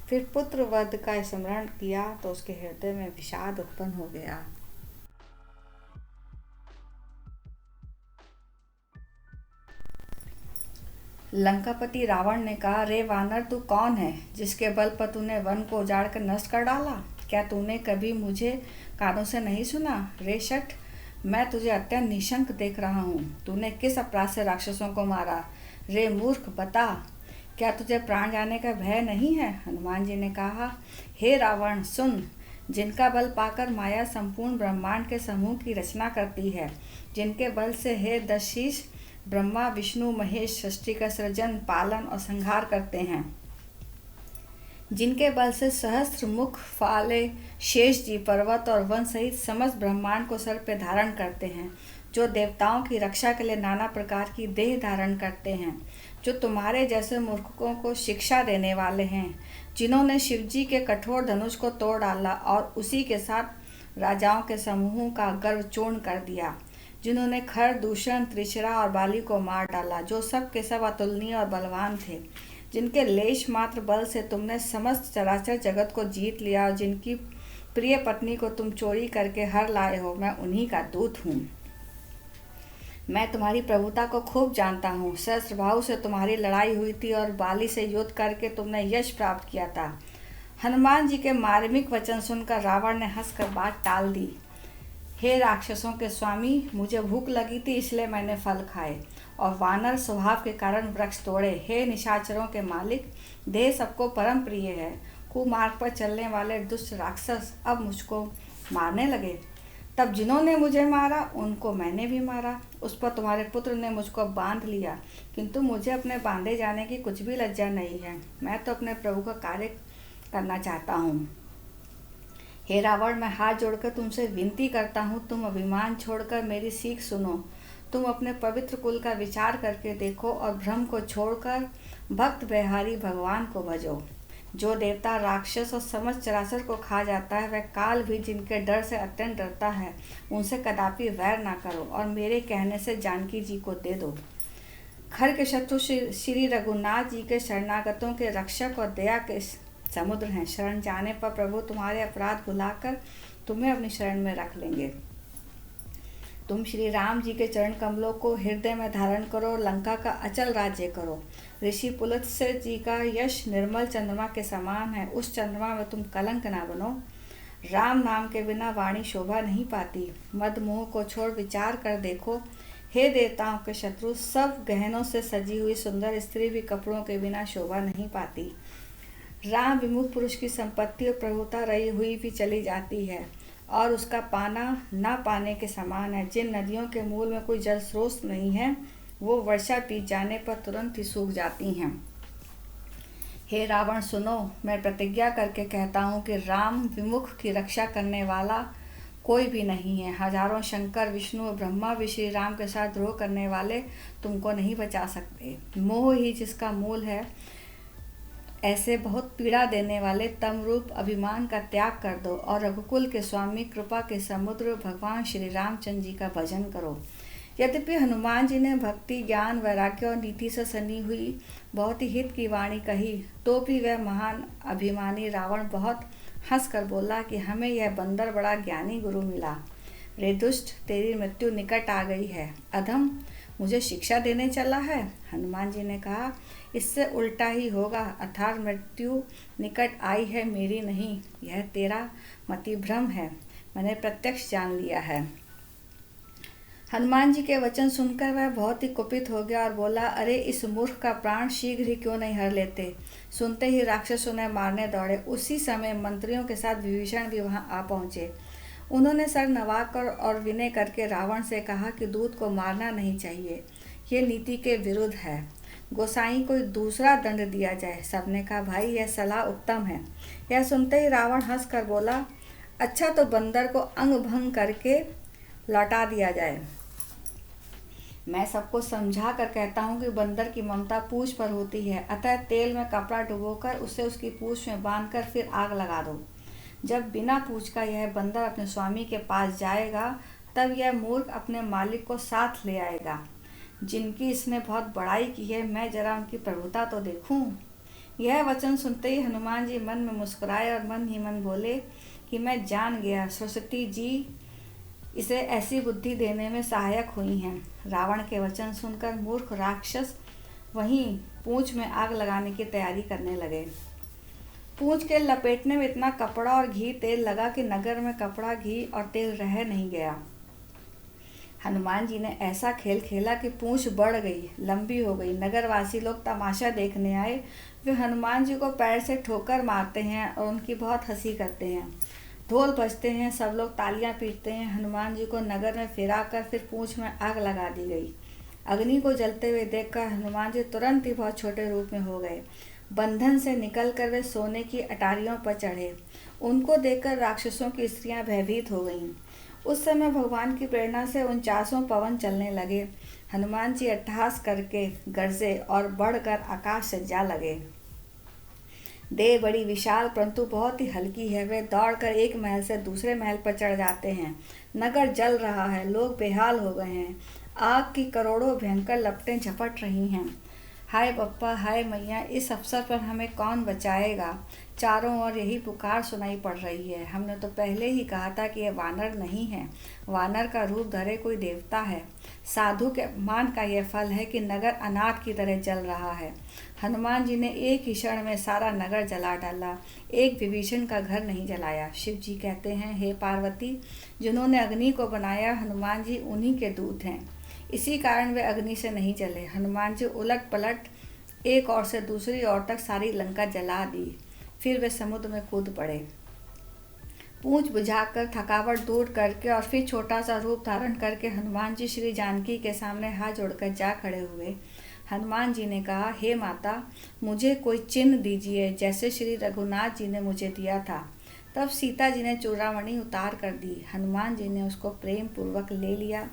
फिर पुत्र वध का स्मरण किया तो उसके हृदय में विषाद उत्पन्न हो गया। लंकापति रावण ने कहा, रे वानर, तू कौन है जिसके बल पर तूने वन को उजाड़ कर नष्ट कर डाला? क्या तूने कभी मुझे कानों से नहीं सुना? रे शठ, मैं तुझे अत्यंत निशंक देख रहा हूँ। तूने किस अपराध से राक्षसों को मारा? रे मूर्ख, बता, क्या तुझे प्राण जाने का भय नहीं है? हनुमान जी ने कहा, हे रावण, सुन, जिनका बल पाकर माया संपूर्ण ब्रह्मांड के समूह की रचना करती है, जिनके बल से हे दशीष ब्रह्मा विष्णु महेश सृष्टि का सृजन पालन और संहार करते हैं, जिनके बल से सहस्त्र मुख फाले शेष जी पर्वत और वन सहित समस्त ब्रह्मांड को सर पे धारण करते हैं, जो देवताओं की रक्षा के लिए नाना प्रकार की देह धारण करते हैं, जो तुम्हारे जैसे मूर्खों को शिक्षा देने वाले हैं, जिन्होंने शिवजी के कठोर धनुष को तोड़ डाला और उसी के साथ राजाओं के समूहों का गर्व चूर्ण कर दिया, जिन्होंने खर, दूषण, त्रिशरा और बाली को मार डाला, जो सब के सब अतुलनीय और बलवान थे, जिनके लेश मात्र बल से तुमने समस्त चराचर जगत को जीत लिया और जिनकी प्रिय पत्नी को तुम चोरी करके हर लाए हो, मैं उन्हीं का दूत हूँ। मैं तुम्हारी प्रभुता को खूब जानता हूँ। सहस्त्रबाहु से तुम्हारी लड़ाई हुई थी और बाली से युद्ध करके तुमने यश प्राप्त किया था। हनुमान जी के मार्मिक वचन सुनकर रावण ने हंसकर बात टाल दी। हे राक्षसों के स्वामी, मुझे भूख लगी थी इसलिए मैंने फल खाए और वानर स्वभाव के कारण वृक्ष तोड़े। हे निशाचरों के मालिक, देह सबको परम प्रिय है। कुमार्ग पर चलने वाले दुष्ट राक्षस अब मुझको मारने लगे। तब जिन्होंने मुझे मारा उनको मैंने भी मारा। उस पर तुम्हारे पुत्र ने मुझको बांध लिया, किंतु मुझे अपने बांधे जाने की कुछ भी लज्जा नहीं है। मैं तो अपने प्रभु का कार्य करना चाहता हूँ। हे रावण, मैं हाथ जोड़कर तुमसे विनती करता हूँ, तुम अभिमान छोड़कर मेरी सीख सुनो। तुम अपने पवित्र कुल का विचार करके देखो और भ्रम को छोड़कर भक्त बिहारी भगवान को भजो। जो देवता राक्षस और समस्त चराचर को खा जाता है, वह काल भी जिनके डर से अत्यंत डरता है, उनसे कदापि वैर ना करो और मेरे कहने से जानकी जी को दे दो। खर के शत्रु श्री रघुनाथ जी के शरणागतों के रक्षक और दया के समुद्र हैं। शरण जाने पर प्रभु तुम्हारे अपराध भुलाकर तुम्हें अपनी शरण में रख लेंगे। तुम श्री राम जी के चरण कमलों को हृदय में धारण करो, लंका का अचल राज्य करो। ऋषि पुलत्स्य जी का यश निर्मल चंद्रमा के समान है, उस चंद्रमा में तुम कलंक ना बनो। राम नाम के बिना वाणी शोभा नहीं पाती। मद मोह को छोड़ विचार कर देखो। हे देवताओं के शत्रु, सब गहनों से सजी हुई सुंदर स्त्री भी कपड़ों के बिना शोभा नहीं पाती। राम विमुख पुरुष की संपत्ति और प्रभुता रही हुई भी चली जाती है और उसका पाना ना पाने के समान है। जिन नदियों के मूल में कोई जल स्रोत नहीं है, वो वर्षा बीत जाने पर तुरंत ही सूख जाती हैं। हे रावण सुनो, मैं प्रतिज्ञा करके कहता हूँ कि राम विमुख की रक्षा करने वाला कोई भी नहीं है। हजारों शंकर, विष्णु और ब्रह्मा भी श्री राम के साथ द्रोह करने वाले तुमको नहीं बचा सकते। मोह ही जिसका मूल है, ऐसे बहुत पीड़ा देने वाले तम रूप अभिमान का त्याग कर दो और रघुकुल के स्वामी, कृपा के समुद्र भगवान श्री रामचंद्र जी का भजन करो। यद्यपि हनुमान जी ने भक्ति, ज्ञान, वैराग्य और नीति से सनी हुई बहुत ही हित की वाणी कही, तो भी वह महान अभिमानी रावण बहुत हंसकर बोला कि हमें यह बंदर बड़ा ज्ञानी गुरु मिला। रे दुष्ट, तेरी मृत्यु निकट आ गई है। अधम, मुझे शिक्षा देने चला है। हनुमान जी ने कहा, इससे उल्टा ही होगा, अर्थात मृत्यु निकट आई है, मेरी नहीं। यह तेरा मति भ्रम है, मैंने प्रत्यक्ष जान लिया है। हनुमान जी के वचन सुनकर वह बहुत ही कुपित हो गया और बोला, अरे इस मूर्ख का प्राण शीघ्र ही क्यों नहीं हर लेते। सुनते ही राक्षसों ने मारने दौड़े। उसी समय मंत्रियों के साथ विभीषण भी वहां आ पहुंचे। उन्होंने सर नवाकर और विनय करके रावण से कहा कि दूत को मारना नहीं चाहिए, ये नीति के विरुद्ध है। गोसाई कोई दूसरा दंड दिया जाए। सबने कहा, भाई यह सलाह उत्तम है। यह सुनते ही रावण हंस कर बोला, अच्छा तो बंदर को अंग भंग करके लौटा दिया जाए। मैं सबको समझा कर कहता हूँ कि बंदर की ममता पूंछ पर होती है, अतः तेल में कपड़ा डुबोकर उसे उसकी पूंछ में बांधकर फिर आग लगा दो। जब बिना पूंछ का यह बंदर अपने स्वामी के पास जाएगा, तब यह मूर्ख अपने मालिक को साथ ले आएगा। जिनकी इसने बहुत बड़ाई की है, मैं जरा उनकी प्रभुता तो देखूं। यह वचन सुनते ही हनुमान जी मन में मुस्कुराए और मन ही मन बोले कि मैं जान गया, सरस्वती जी इसे ऐसी बुद्धि देने में सहायक हुई हैं। रावण के वचन सुनकर मूर्ख राक्षस वहीं पूंछ में आग लगाने की तैयारी करने लगे। पूंछ के लपेटने में इतना कपड़ा और घी तेल लगा कि नगर में कपड़ा, घी और तेल रह नहीं गया। हनुमान जी ने ऐसा खेल खेला कि पूंछ बढ़ गई, लंबी हो गई। नगरवासी लोग तमाशा देखने आए। वे हनुमान जी को पैर से ठोकर मारते हैं और उनकी बहुत हंसी करते हैं। ढोल बजते हैं, सब लोग तालियां पीटते हैं। हनुमान जी को नगर में फिराकर फिर पूंछ में आग लगा दी गई। अग्नि को जलते हुए देखकर हनुमान जी तुरंत ही बहुत छोटे रूप में हो गए। बंधन से निकलकर वे सोने की अटारियों पर चढ़े। उनको देखकर राक्षसों की स्त्रियां भयभीत हो गईं। उस समय भगवान की प्रेरणा से 49 पवन चलने लगे। हनुमान जी अट्टहास करके गरजे और बढ़कर आकाश से जा लगे। देह बड़ी विशाल परंतु बहुत ही हल्की है। वे दौड़कर एक महल से दूसरे महल पर चढ़ जाते हैं। नगर जल रहा है, लोग बेहाल हो गए हैं। आग की करोड़ों भयंकर लपटें झपट रही हैं। हाय बप्पा, हाय मैया, इस अवसर पर हमें कौन बचाएगा। चारों ओर यही पुकार सुनाई पड़ रही है। हमने तो पहले ही कहा था कि यह वानर नहीं है, वानर का रूप धरे कोई देवता है। साधु के अपमान का यह फल है कि नगर अनाथ की तरह जल रहा है। हनुमान जी ने एक ही क्षण में सारा नगर जला डाला, एक विभीषण का घर नहीं जलाया। शिव जी कहते हैं, हे पार्वती, जिन्होंने अग्नि को बनाया, हनुमान जी उन्हीं के दूत हैं। इसी कारण वे अग्नि से नहीं जले। हनुमान जी उलट पलट एक ओर से दूसरी ओर तक सारी लंका जला दी। फिर वे समुद्र में कूद पड़े। पूंछ बुझाकर थकावट दूर करके और फिर छोटा सा रूप धारण करके हनुमान जी श्री जानकी के सामने हाथ जोड़कर जा खड़े हुए। हनुमान जी ने कहा, हे माता, मुझे कोई चिन्ह दीजिए जैसे श्री रघुनाथ जी ने मुझे दिया था। तब सीता जी ने चूड़ामणि उतार कर दी। हनुमान जी ने उसको प्रेम पूर्वक ले लिया।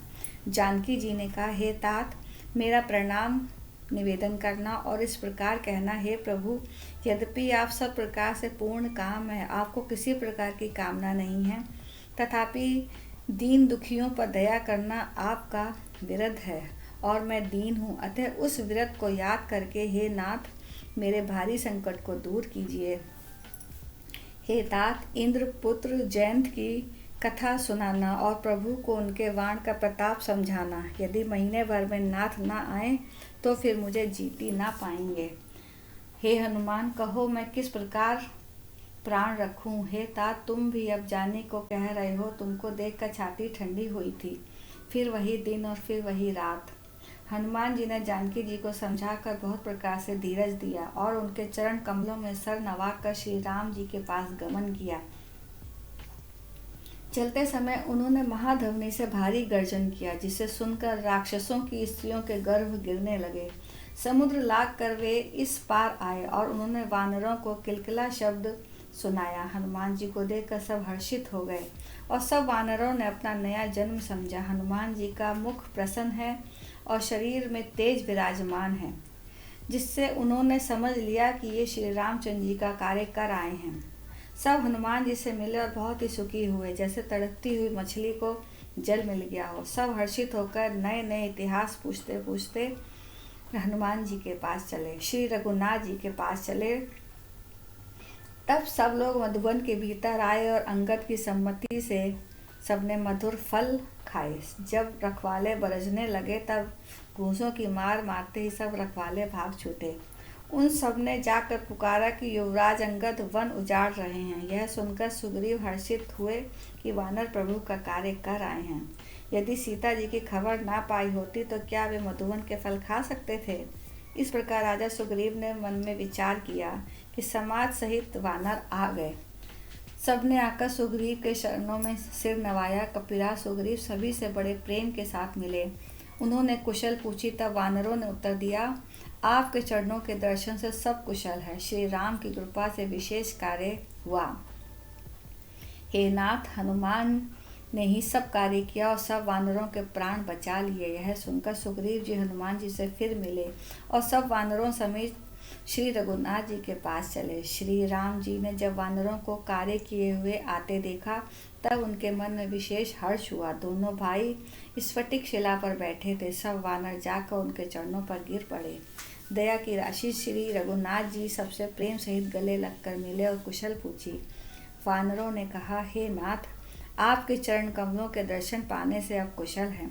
जानकी जी ने कहा, हे तात, मेरा प्रणाम निवेदन करना और इस प्रकार कहना, हे प्रभु, यद्यपि आप सब प्रकार से पूर्ण काम है, आपको किसी प्रकार की कामना नहीं है, तथापि दीन दुखियों पर दया करना आपका विरध है और मैं दीन हूँ, अतः उस व्रत को याद करके हे नाथ मेरे भारी संकट को दूर कीजिए। हे तात, इंद्र पुत्र जयंत की कथा सुनाना और प्रभु को उनके वाण का प्रताप समझाना। यदि महीने भर में नाथ ना आए तो फिर मुझे जीती ना पाएंगे। हे हनुमान, कहो मैं किस प्रकार प्राण रखूं। हे तात, तुम भी अब जाने को कह रहे हो। तुमको देखकर छाती ठंडी हुई थी। फिर वही दिन और फिर वही रात। हनुमान जी ने जानकी जी को समझाकर बहुत प्रकार से धीरज दिया और उनके चरण कमलों में सर नवाकर श्री राम जी के पास गमन किया। चलते समय उन्होंने महाध्वनि से भारी गर्जन किया, जिसे सुनकर राक्षसों की स्त्रियों के गर्भ गिरने लगे। समुद्र लाग कर वे इस पार आए और उन्होंने वानरों को किलकिला शब्द सुनाया। हनुमान जी को देखकर सब हर्षित हो गए और सब वानरों ने अपना नया जन्म समझा। हनुमान जी का मुख प्रसन्न है और शरीर में तेज विराजमान है, जिससे उन्होंने समझ लिया कि ये श्री रामचंद्र जी का कार्य कर आए हैं। सब हनुमान जी से मिले और बहुत ही सुखी हुए, जैसे तड़पती हुई मछली को जल मिल गया हो। सब हर्षित होकर नए नए इतिहास पूछते पूछते हनुमान जी के पास चले, श्री रघुनाथ जी के पास चले। तब सब लोग मधुवन के भीतर आए और अंगद की सम्मति से सबने मधुर फल खाए। जब रखवाले बरसने लगे तब घूंसों की मार मारते ही सब रखवाले भाग छूटे। उन सब ने जाकर पुकारा कि युवराज अंगद वन उजाड़ रहे हैं। यह सुनकर सुग्रीव हर्षित हुए कि वानर प्रभु का कार्य कर आए हैं। यदि सीता जी की खबर ना पाई होती तो क्या वे मधुवन के फल खा सकते थे। इस प्रकार राजा सुग्रीव ने मन में विचार किया कि समाज सहित वानर आ गए। सबने आकर सुग्रीव के चरणों में सिर नवाया। कपिराज सुग्रीव सभी से बड़े प्रेम के साथ मिले। उन्होंने कुशल पूछी, तब वानरों ने उत्तर दिया, आपके चरणों के दर्शन से सब कुशल है। श्री राम की कृपा से विशेष कार्य हुआ। हे नाथ, हनुमान ने ही सब कार्य किया और सब वानरों के प्राण बचा लिए। यह सुनकर सुग्रीव जी हनुमान जी से फिर मिले और सब वानरों समेत श्री रघुनाथ जी के पास चले। श्री राम जी ने जब वानरों को कार्य किए हुए आते देखा तब उनके मन में विशेष हर्ष हुआ। दोनों भाई स्फटिक शिला पर बैठे थे। सब वानर जाकर उनके चरणों पर गिर पड़े। दया की राशि श्री रघुनाथ जी सबसे प्रेम सहित गले लगकर मिले और कुशल पूछी। वानरों ने कहा, हे नाथ, आपके चरण कमलों के दर्शन पाने से अब कुशल हैं।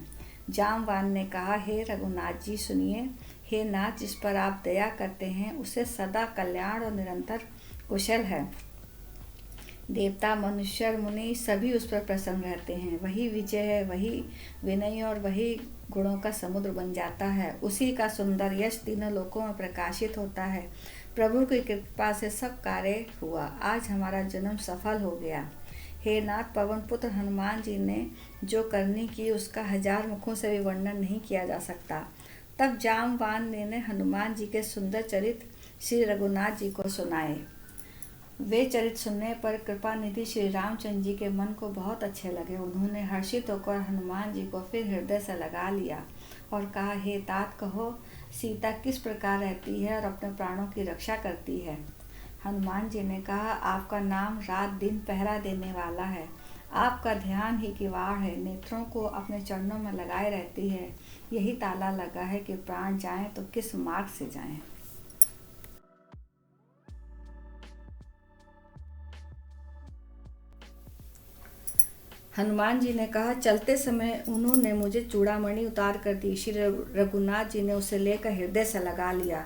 जामवान ने कहा, हे रघुनाथ जी सुनिए। हे नाथ, जिस पर आप दया करते हैं उसे सदा कल्याण और निरंतर कुशल है। देवता, मनुष्य, मुनि सभी उस पर प्रसन्न रहते हैं। वही विजय है, वही विनय और वही गुणों का समुद्र बन जाता है। उसी का सुंदर यश तीनों लोकों में प्रकाशित होता है। प्रभु की कृपा से सब कार्य हुआ। आज हमारा जन्म सफल हो गया। हे नाथ, पवन पुत्र हनुमान जी ने जो करनी की उसका 1000 मुखों से भी वर्णन नहीं किया जा सकता। तब जामवान ने हनुमान जी के सुंदर चरित श्री रघुनाथ जी को सुनाए। वे चरित सुनने पर कृपा निधि श्री रामचंद्र जी के मन को बहुत अच्छे लगे। उन्होंने हर्षित होकर हनुमान जी को फिर हृदय से लगा लिया और कहा, हे तात, कहो सीता किस प्रकार रहती है और अपने प्राणों की रक्षा करती है। हनुमान जी ने कहा, आपका नाम रात दिन पहरा देने वाला है। आपका ध्यान ही किवाड़ है, नेत्रों को अपने चरणों में लगाए रहती है। यही ताला लगा है कि प्राण जाएं तो किस मार्ग से जाएं। हनुमान जी ने कहा, चलते समय उन्होंने मुझे चूड़ामणि उतार कर दी। श्री रघुनाथ जी ने उसे लेकर हृदय से लगा लिया।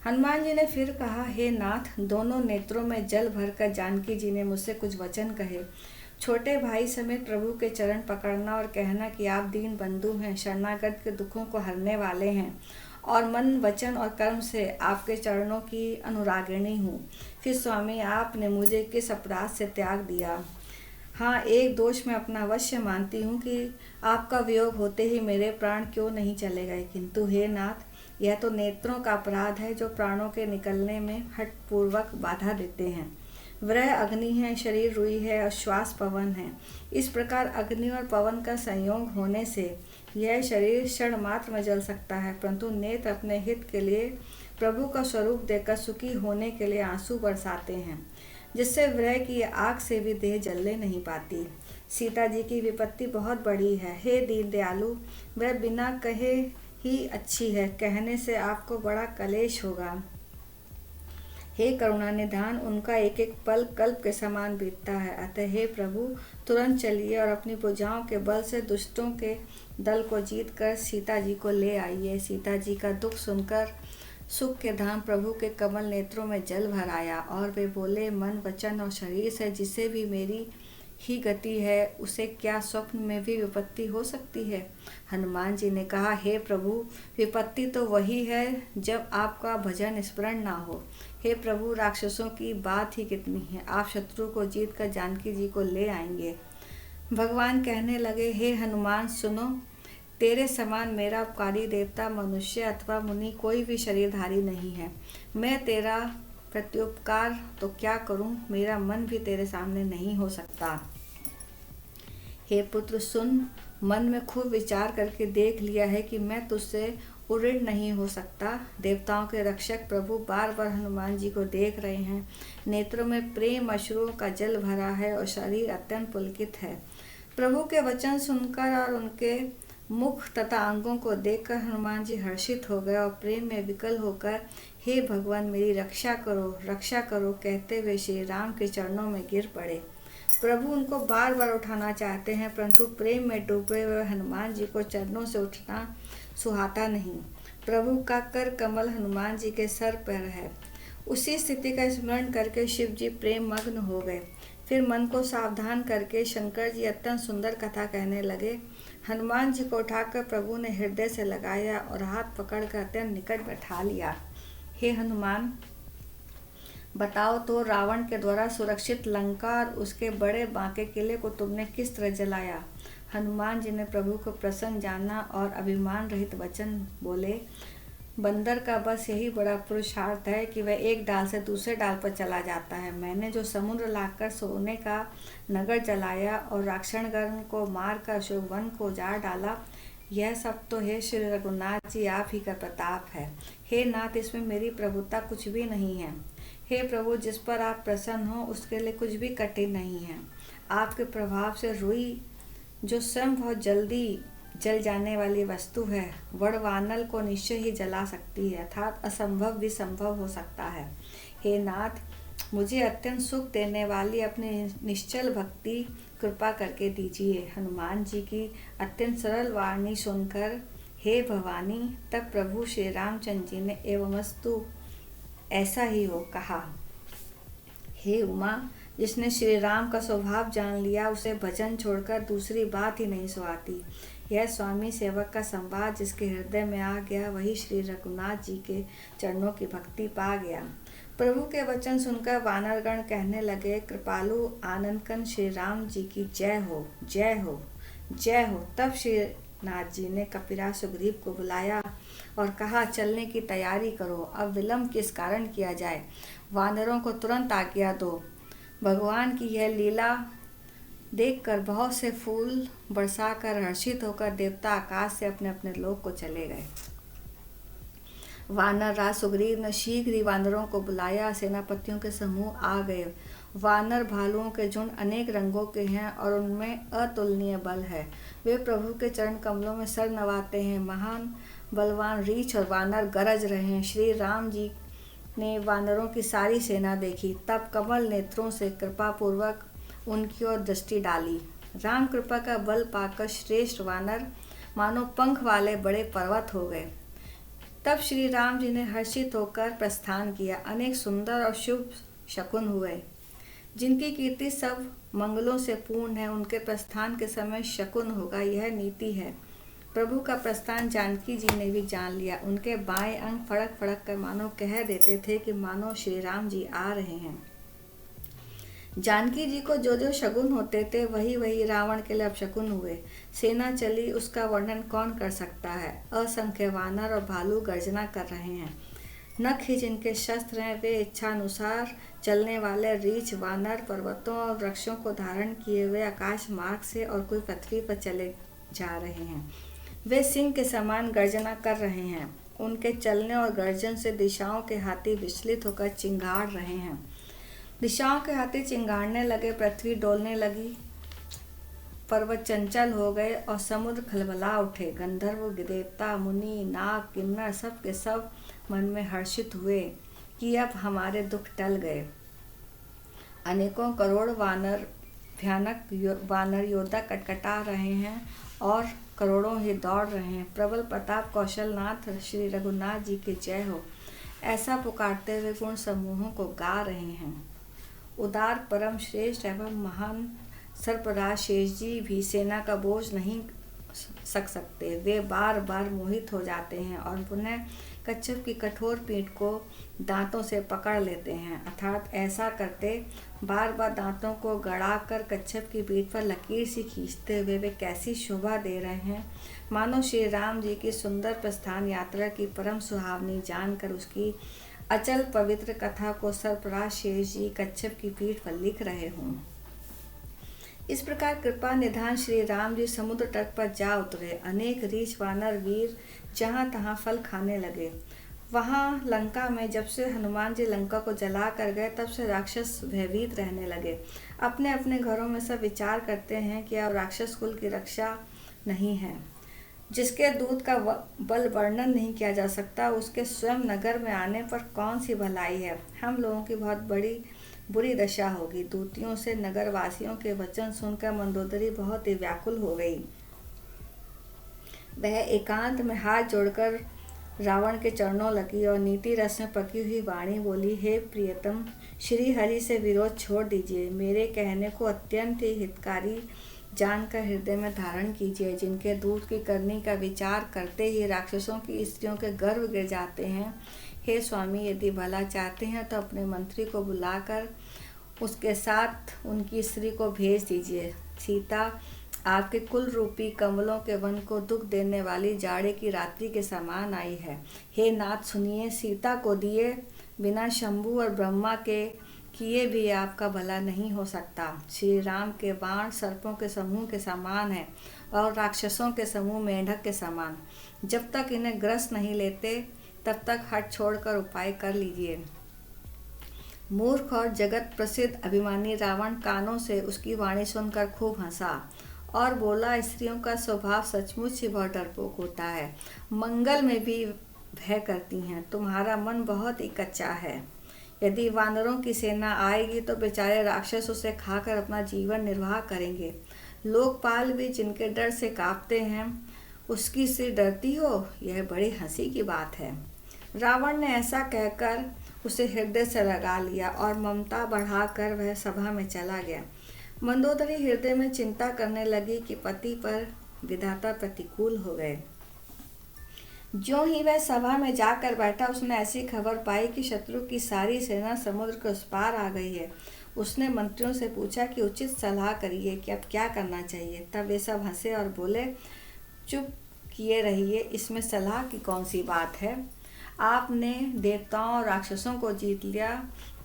हनुमान जी ने फिर कहा, हे नाथ, दोनों नेत्रों में जल भरकर जानकी जी ने मुझसे कुछ वचन कहे। छोटे भाई समेत प्रभु के चरण पकड़ना और कहना कि आप दीन बंधु हैं, शरणागत के दुखों को हरने वाले हैं और मन, वचन और कर्म से आपके चरणों की अनुरागिणी हूँ। फिर स्वामी, आपने मुझे किस अपराध से त्याग दिया। हाँ, एक दोष मैं अपना अवश्य मानती हूँ कि आपका वियोग होते ही मेरे प्राण क्यों नहीं चले गए, किंतु हे नाथ, यह तो नेत्रों का अपराध है जो प्राणों के निकलने में हठपूर्वक बाधा देते हैं। वह अग्नि है, शरीर रुई है और श्वास पवन है। इस प्रकार अग्नि और पवन का संयोग होने से यह शरीर क्षण मात्र में जल सकता है, परंतु नेत्र अपने हित के लिए प्रभु का स्वरूप देकर सुखी होने के लिए आंसू बरसाते हैं, जिससे वह की आग से भी देह जलने नहीं पाती। सीता जी की विपत्ति बहुत बड़ी है। हे दीन दयालु, वह बिना कहे ही अच्छी है, कहने से आपको बड़ा कलेश होगा। हे करुणा निधान, उनका एक एक पल कल्प के समान बीतता है। अतः हे प्रभु, तुरंत चलिए और अपनी भुजाओं के बल से दुष्टों के दल को जीत कर सीता जी को ले आइए। सीता जी का दुख सुनकर सुख के धाम प्रभु के कमल नेत्रों में जल भर आया और वे बोले, मन वचन और शरीर से जिसे भी मेरी ही गति है, उसे क्या स्वप्न में भी विपत्ति हो सकती है। हनुमान जी ने कहा, हे प्रभु, विपत्ति तो वही है जब आपका भजन स्मरण ना हो। हे प्रभु, राक्षसों की बात ही कितनी है, आप शत्रु को जीत कर जानकी जी को ले आएंगे। भगवान कहने लगे, हे हनुमान सुनो, तेरे समान मेरा उपकारी देवता, मनुष्य अथवा मुनि कोई भी शरीरधारी नहीं है। मैं तेरा प्रत्युपकार तो क्या करूं, मेरा मन भी तेरे सामने नहीं हो सकता। हे पुत्र सुन, मन में खूब विचार करके देख लिया है कि मैं तुझसे उऋण नहीं हो सकता। देवताओं के रक्षक प्रभु बार बार हनुमान जी को देख रहे हैं। नेत्रों में प्रेम अश्रुओं का जल भरा है और शरीर अत्यंत पुलकित है। प्रभु के वचन सुनकर और उनके मुख तथा अंगों को देखकर हनुमान जी हर्षित हो गए और प्रेम में विकल होकर, हे भगवान, मेरी रक्षा करो कहते हुए श्री राम के चरणों में गिर पड़े। प्रभु उनको बार बार उठाना चाहते हैं, परंतु प्रेम में डूबे हुए हनुमान जी को चरणों से उठना सुहाता नहीं। प्रभु का कर कमल हनुमान जी के सर पर है। उसी स्थिति का स्मरण करके शिव जी प्रेम मग्न हो गए। फिर मन को सावधान करके शंकर जी अत्यंत सुंदर कथा कहने लगे। हनुमान जी को उठाकर प्रभु ने हृदय से लगाया और हाथ पकड़कर अत्यंत निकट बैठा लिया। हे हनुमान, बताओ तो, रावण के द्वारा सुरक्षित लंका और उसके बड़े बांके किले को तुमने किस तरह जलाया। हनुमान जी ने प्रभु को प्रसन्न जाना और अभिमान रहित वचन बोले, बंदर का बस यही बड़ा पुरुषार्थ है कि वह एक डाल से दूसरे डाल पर चला जाता है। मैंने जो समुद्र लाकर सोने का नगर जलाया और राक्षसगण को मारकर अशोकवन को उजाड़ डाला, यह सब तो हे श्री रघुनाथ जी आप ही का प्रताप है। हे नाथ, इसमें मेरी प्रभुता कुछ भी नहीं है। हे प्रभु, जिस पर आप प्रसन्न हो उसके लिए कुछ भी कठिन नहीं है। आपके प्रभाव से रुई, जो स्वयं बहुत जल्दी जल जाने वाली वस्तु है, वड़वानल को निश्चय ही जला सकती है, अर्थात असंभव भी संभव हो सकता है। हे नाथ, मुझे अत्यंत सुख देने वाली अपनी निश्चल भक्ति कृपा करके दीजिए। हनुमान जी की अत्यंत सरल वाणी सुनकर, हे भवानी, तब प्रभु श्री रामचंद्र जी ने एवमस्तु, ऐसा ही हो, कहा। हे उमा, जिसने श्री राम का स्वभाव जान लिया, उसे भजन छोड़कर दूसरी बात ही नहीं सुहाती। यह स्वामी सेवक का संवाद जिसके हृदय में आ गया, वही श्री रघुनाथ जी के चरणों की भक्ति पा गया। प्रभु के वचन सुनकर वानरगण कहने लगे, कृपालु आनंदकन श्री राम जी की जय हो, जय हो, जय हो। तब श्री नाथ जी ने कपिराज सुग्रीव को बुलाया और कहा, चलने की तैयारी करो, अब विलंब किस कारण किया जाए, वानरों को तुरंत आज्ञा दो। भगवान की यह लीला देखकर बहुत से फूल बरसाकर हर्षित होकर देवता आकाश से अपने अपने लोक को चले गए। वानर राज सुग्रीव ने शीघ्र ही वानरों को बुलाया। सेनापतियों के समूह आ गए। वानर भालुओं के झुंड अनेक रंगों के हैं और उनमें अतुलनीय बल है। वे प्रभु के चरण कमलों में सर नवाते हैं। महान बलवान रीछ और वानर गरज रहे हैं। श्री राम जी ने वानरों की सारी सेना देखी, तब कमल नेत्रों से कृपा पूर्वक उनकी ओर दृष्टि डाली। राम कृपा का बल पाकर श्रेष्ठ वानर मानो पंख वाले बड़े पर्वत हो गए। तब श्री राम जी ने हर्षित होकर प्रस्थान किया। अनेक सुंदर और शुभ शकुन हुए। जिनकी कीर्ति सब मंगलों से पूर्ण है, उनके प्रस्थान के समय शकुन होगा, यह नीति है। प्रभु का प्रस्थान जानकी जी ने भी जान लिया। उनके बाएं अंग फड़क फड़क कर मानो कह देते थे कि मानो श्री राम जी आ रहे हैं। जानकी जी को जो जो शगुन होते थे, वही वही रावण के लिए अपशकुन हुए। सेना चली, उसका वर्णन कौन कर सकता है। असंख्य वानर और भालू गर्जना कर रहे हैं। नख ही जिनके शस्त्र हैं, वे इच्छानुसार चलने वाले रीछ वानर पर्वतों और वृक्षों को धारण किए हुए आकाश मार्ग से और कोई पृथ्वी पर चले जा रहे हैं। वे सिंह के समान गर्जना कर रहे हैं। उनके चलने और गर्जन से दिशाओं के हाथी विचलित होकर चिंगाड़ रहे हैं। दिशाओं के हाथी चिंगाड़ने लगे, पृथ्वी डोलने लगी। पर्वत चंचल हो गए और समुद्र खलबला उठे। गंधर्व, देवता, मुनि, नाग, किन्नर सब के सब मन में हर्षित हुए कि अब हमारे दुख टल गए। अनेकों करोड़ वानर, भयानक वानर योद्धा कटकटा रहे हैं और करोड़ों ही दौड़ रहे हैं। प्रबल प्रताप कौशलनाथ श्री रघुनाथ जी की जय हो, ऐसा पुकारते हुए गुण समूहों को गा रहे हैं। उदार, परम श्रेष्ठ एवं महान सर्पराज शेष जी भी सेना का बोझ नहीं सक सकते। वे बार बार मोहित हो जाते हैं और पुनः कच्छप की कठोर पीठ को दांतों से पकड़ लेते हैं। अर्थात ऐसा करते बार बार दांतों को गड़ाकर कच्छप की पीठ पर लकीर सी खींचते हुए वे कैसी शोभा दे रहे हैं, मानो श्री राम जी की सुंदर प्रस्थान यात्रा की परम सुहावनी जानकर उसकी अचल पवित्र कथा को सर्पराज शेष जी कच्छप की पीठ पर लिख रहे हों। इस प्रकार कृपा निधान श्री राम जी समुद्र तट पर जा उतरे। अनेक रीछ वानर वीर जहाँ तहाँ फल खाने लगे। वहाँ लंका में जब से हनुमान जी लंका को जला कर गए तब से राक्षस भयभीत रहने लगे। अपने अपने घरों में सब विचार करते हैं कि अब राक्षस कुल की रक्षा नहीं है। जिसके दूत का बल वर्णन नहीं किया जा सकता, उसके स्वयं नगर में आने पर कौन सी भलाई है। हम लोगों की बहुत बड़ी बुरी दशा होगी। दूतियों से नगर वासियों के वचन सुनकर मंदोदरी बहुत ही व्याकुल हो गई। वह एकांत में हाथ जोड़कर रावण के चरणों लगी और नीति रस में पकी हुई वाणी बोली, हे प्रियतम, श्री हरि से विरोध छोड़ दीजिए। मेरे कहने को अत्यंत ही हितकारी जानकर हृदय में धारण कीजिए। जिनके दूत की करनी का विचार करते ही राक्षसों की स्त्रियों के गर्भ गिर जाते हैं। हे स्वामी, यदि भला चाहते हैं तो अपने मंत्री को बुलाकर उसके साथ उनकी स्त्री को भेज दीजिए। सीता आपके कुल रूपी कमलों के वन को दुख देने वाली जाड़े की रात्रि के समान आई है। हे नाथ सुनिए, सीता को दिए बिना शंभु और ब्रह्मा के किए भी आपका भला नहीं हो सकता। श्री राम के बाण सर्पों के समूह के समान है और राक्षसों के समूह मेंढक के समान। जब तक इन्हें ग्रस्त नहीं लेते तब तक हट छोड़कर उपाय कर लीजिए। मूर्ख और जगत प्रसिद्ध अभिमानी रावण कानों से उसकी वाणी सुनकर खूब हंसा और बोला, स्त्रियों का स्वभाव सचमुच ही बहुत डरपोक होता है, मंगल में भी भय करती हैं। तुम्हारा मन बहुत ही कच्चा है। यदि वानरों की सेना आएगी तो बेचारे राक्षस उसे खाकर अपना जीवन निर्वाह करेंगे। लोकपाल भी जिनके डर से कांपते हैं, उसकी से डरती हो, यह बड़ी हंसी की बात है। रावण ने ऐसा कहकर उसे हृदय से लगा लिया और ममता बढ़ाकर वह सभा में चला गया। मंदोदरी हृदय में चिंता करने लगी कि पति पर विधाता प्रतिकूल हो गए। ज्यों ही वह सभा में जाकर बैठा, उसने ऐसी खबर पाई कि शत्रु की सारी सेना समुद्र के उस पार आ गई है। उसने मंत्रियों से पूछा कि उचित सलाह करिए कि अब क्या करना चाहिए। तब वे सब हंसे और बोले, चुप किए रहिए, इसमें सलाह की कौन सी बात है। आपने देवताओं और राक्षसों को जीत लिया,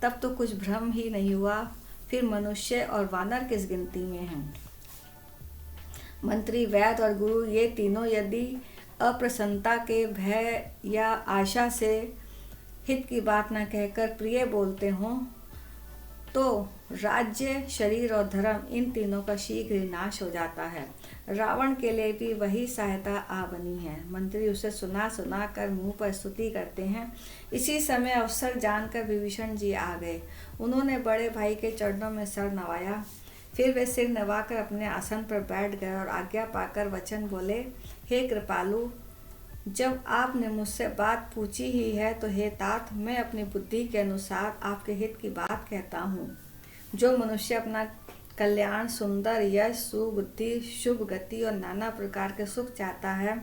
तब तो कुछ भ्रम ही नहीं हुआ, फिर मनुष्य और वानर किस गिनती में हैं। मंत्री, वैद्य और गुरु ये तीनों यदि अप्रसन्नता के भय या आशा से हित की बात न कहकर प्रिय बोलते हों तो राज्य, शरीर और धर्म, इन तीनों का शीघ्र ही नाश हो जाता है। रावण के लिए भी वही सहायता आ बनी है। मंत्री उसे सुना सुना कर मुंह पर स्तुति करते हैं। इसी समय अवसर जानकर विभीषण जी आ गए। उन्होंने बड़े भाई के चरणों में सर नवाया। फिर वे सिर नवाकर अपने आसन पर बैठ गए और आज्ञा पाकर वचन बोले, हे कृपालु, जब आपने मुझसे बात पूछी ही है तो हे तात, मैं अपनी बुद्धि के अनुसार आपके हित की बात कहता हूँ। जो मनुष्य अपना कल्याण, सुंदर यश, सुबुद्धि, शुभ गति और नाना प्रकार के सुख चाहता है,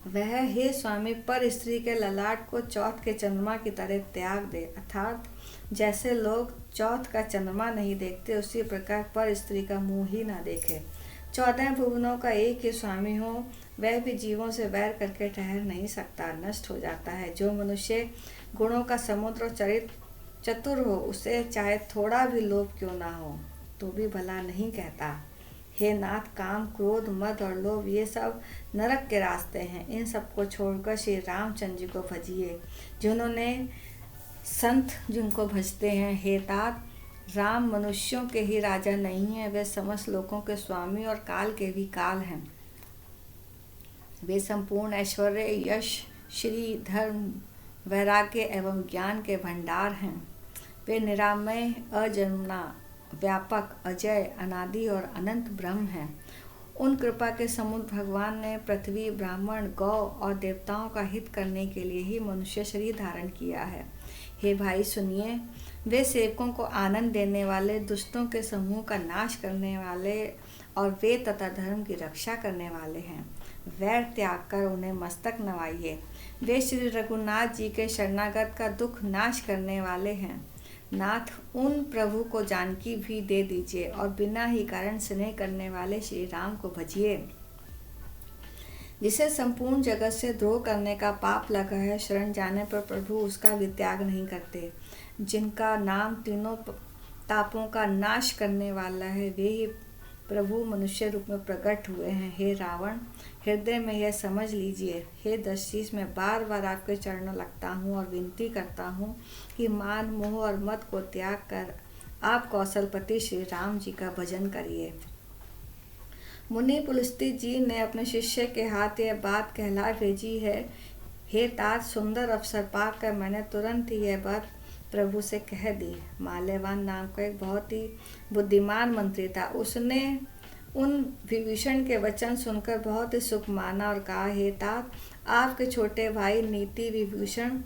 वह हे स्वामी पर स्त्री के ललाट को चौथ के चंद्रमा की तरह त्याग दे। अर्थात जैसे लोग चौथ का चंद्रमा नहीं देखते, उसी प्रकार पर स्त्री का मुंह ही ना देखे। 14 भुवनों का एक ही स्वामी हो, वह भी जीवों से वैर करके ठहर नहीं सकता, नष्ट हो जाता है। जो मनुष्य गुणों का समुद्र और चतुर हो, उसे चाहे थोड़ा भी लोभ क्यों ना हो तो भी भला नहीं कहता। हे नाथ, काम, क्रोध, मद और लोभ ये सब नरक के रास्ते हैं। इन सबको छोड़कर श्री रामचंद्र जी को भजिए, जिन्होंने संत जिनको भजते हैं। हे तात, राम मनुष्यों के ही राजा नहीं है, वे समस्त लोगों के स्वामी और काल के भी काल हैं। वे संपूर्ण ऐश्वर्य, यश, श्री, धर्म, वैराग्य एवं ज्ञान के भंडार हैं। वे निरामय, अजन्मा, व्यापक, अजय, अनादि और अनंत ब्रह्म हैं। उन कृपा के समुद्र भगवान ने पृथ्वी, ब्राह्मण, गौ और देवताओं का हित करने के लिए ही मनुष्य शरीर धारण किया है। हे भाई सुनिए, वे सेवकों को आनंद देने वाले, दुष्टों के समूह का नाश करने वाले और वेद तथा धर्म की रक्षा करने वाले हैं। वैर त्याग कर उन्हें मस्तक नवाइए। वे श्री रघुनाथ जी के शरणागत का दुख नाश करने वाले हैं। नाथ, उन प्रभु को जानकी भी दे दीजिए और बिना ही कारण स्नेह करने वाले श्री राम को भजिए। जिसे संपूर्ण जगत से द्रोह करने का पाप लगा है, शरण जाने पर प्रभु उसका भी त्याग नहीं करते। जिनका नाम तीनों तापों का नाश करने वाला है, वे ही प्रभु मनुष्य रूप में प्रकट हुए हैं। हे रावण, हृदय में यह समझ लीजिए। हे दशरथ, मैं बार बार आपके चरणों लगता हूँ और विनती करता हूँ कि मान, मोह और मद को त्याग कर आप कौशलपति श्री राम जी का भजन करिए। मुनि पुलस्त्य जी ने अपने शिष्य के हाथ यह बात कहला भेजी है। हे तात, सुंदर अवसर पाकर मैंने तुरंत ही यह बात प्रभु से कह दी। माल्यवान नाम का एक बहुत ही बुद्धिमान मंत्री था। उसने उन विभीषण के वचन सुनकर बहुत ही सुख माना और कहा, हे तात, आपके छोटे भाई नीति विभीषण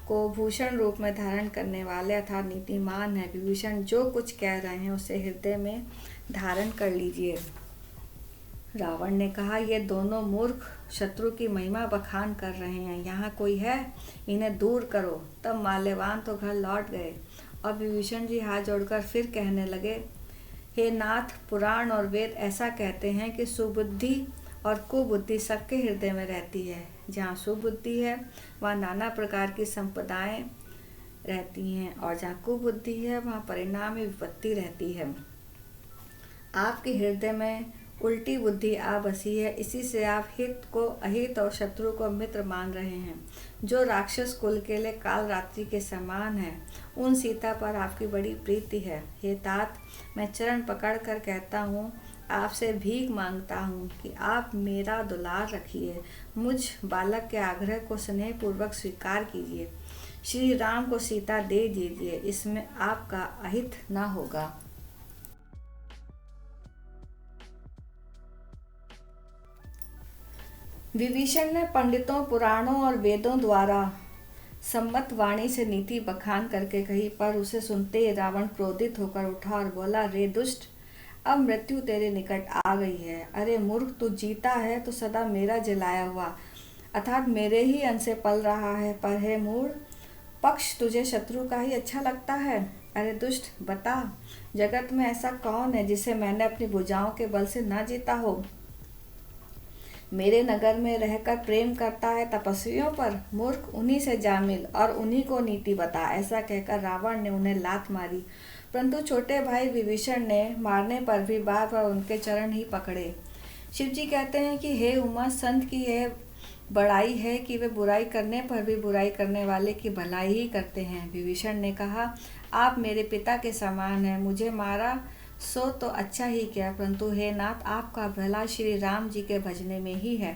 को भूषण रूप में धारण करने वाले अर्थात नीतिमान है। विभीषण जो कुछ कह रहे हैं उसे हृदय में धारण कर लीजिए। रावण ने कहा, ये दोनों मूर्ख शत्रु की महिमा बखान कर रहे हैं। यहाँ कोई है? इन्हें दूर करो। तब माल्यवान तो घर लौट गए और विभीषण जी हाथ जोड़कर फिर कहने लगे, हे नाथ, पुराण और वेद ऐसा कहते हैं कि सुबुद्धि और कुबुद्धि सबके हृदय में रहती है। जहाँ सुबुद्धि है वहाँ नाना प्रकार की संपदाएं रहती हैं और जहाँ कुबुद्धि है वहाँ परिणामी विपत्ति रहती है। आपके हृदय में उल्टी बुद्धि आ बसी है, इसी से आप हित को अहित और शत्रु को मित्र मान रहे हैं। जो राक्षस कुल के लिए काल रात्रि के समान है, उन सीता पर आपकी बड़ी प्रीति है। हे तात, मैं चरण पकड़ कर कहता हूँ, आपसे भीख मांगता हूँ कि आप मेरा दुलार रखिए। मुझ बालक के आग्रह को स्नेह पूर्वक स्वीकार कीजिए। श्री राम को सीता दे दीजिए, इसमें आपका अहित न होगा। विभीषण ने पंडितों, पुराणों और वेदों द्वारा सम्मत वाणी से नीति बखान करके कही, पर उसे सुनते ही रावण क्रोधित होकर उठा और बोला, रे दुष्ट, अब मृत्यु तेरे निकट आ गई है। अरे मूर्ख, तू जीता है तो सदा मेरा जलाया हुआ अर्थात मेरे ही अंश से पल रहा है, पर हे मूढ़, पक्ष तुझे शत्रु का ही अच्छा लगता है। अरे दुष्ट, बता, जगत में ऐसा कौन है जिसे मैंने अपनी भुजाओं के बल से न जीता हो? मेरे नगर में रहकर प्रेम करता है तपस्वियों पर? मूर्ख, उन्हीं से जा मिल और उन्हीं को नीति बता। ऐसा कहकर रावण ने उन्हें लात मारी, परंतु छोटे भाई विभीषण ने मारने पर भी बार बार उनके चरण ही पकड़े। शिव जी कहते हैं कि हे उमा, संत की यह बड़ाई है कि वे बुराई करने पर भी बुराई करने वाले की भलाई ही करते हैं। विभीषण ने कहा, आप मेरे पिता के समान हैं, मुझे मारा सो तो अच्छा ही किया, परंतु हे नाथ, आपका भला श्री राम जी के भजने में ही है।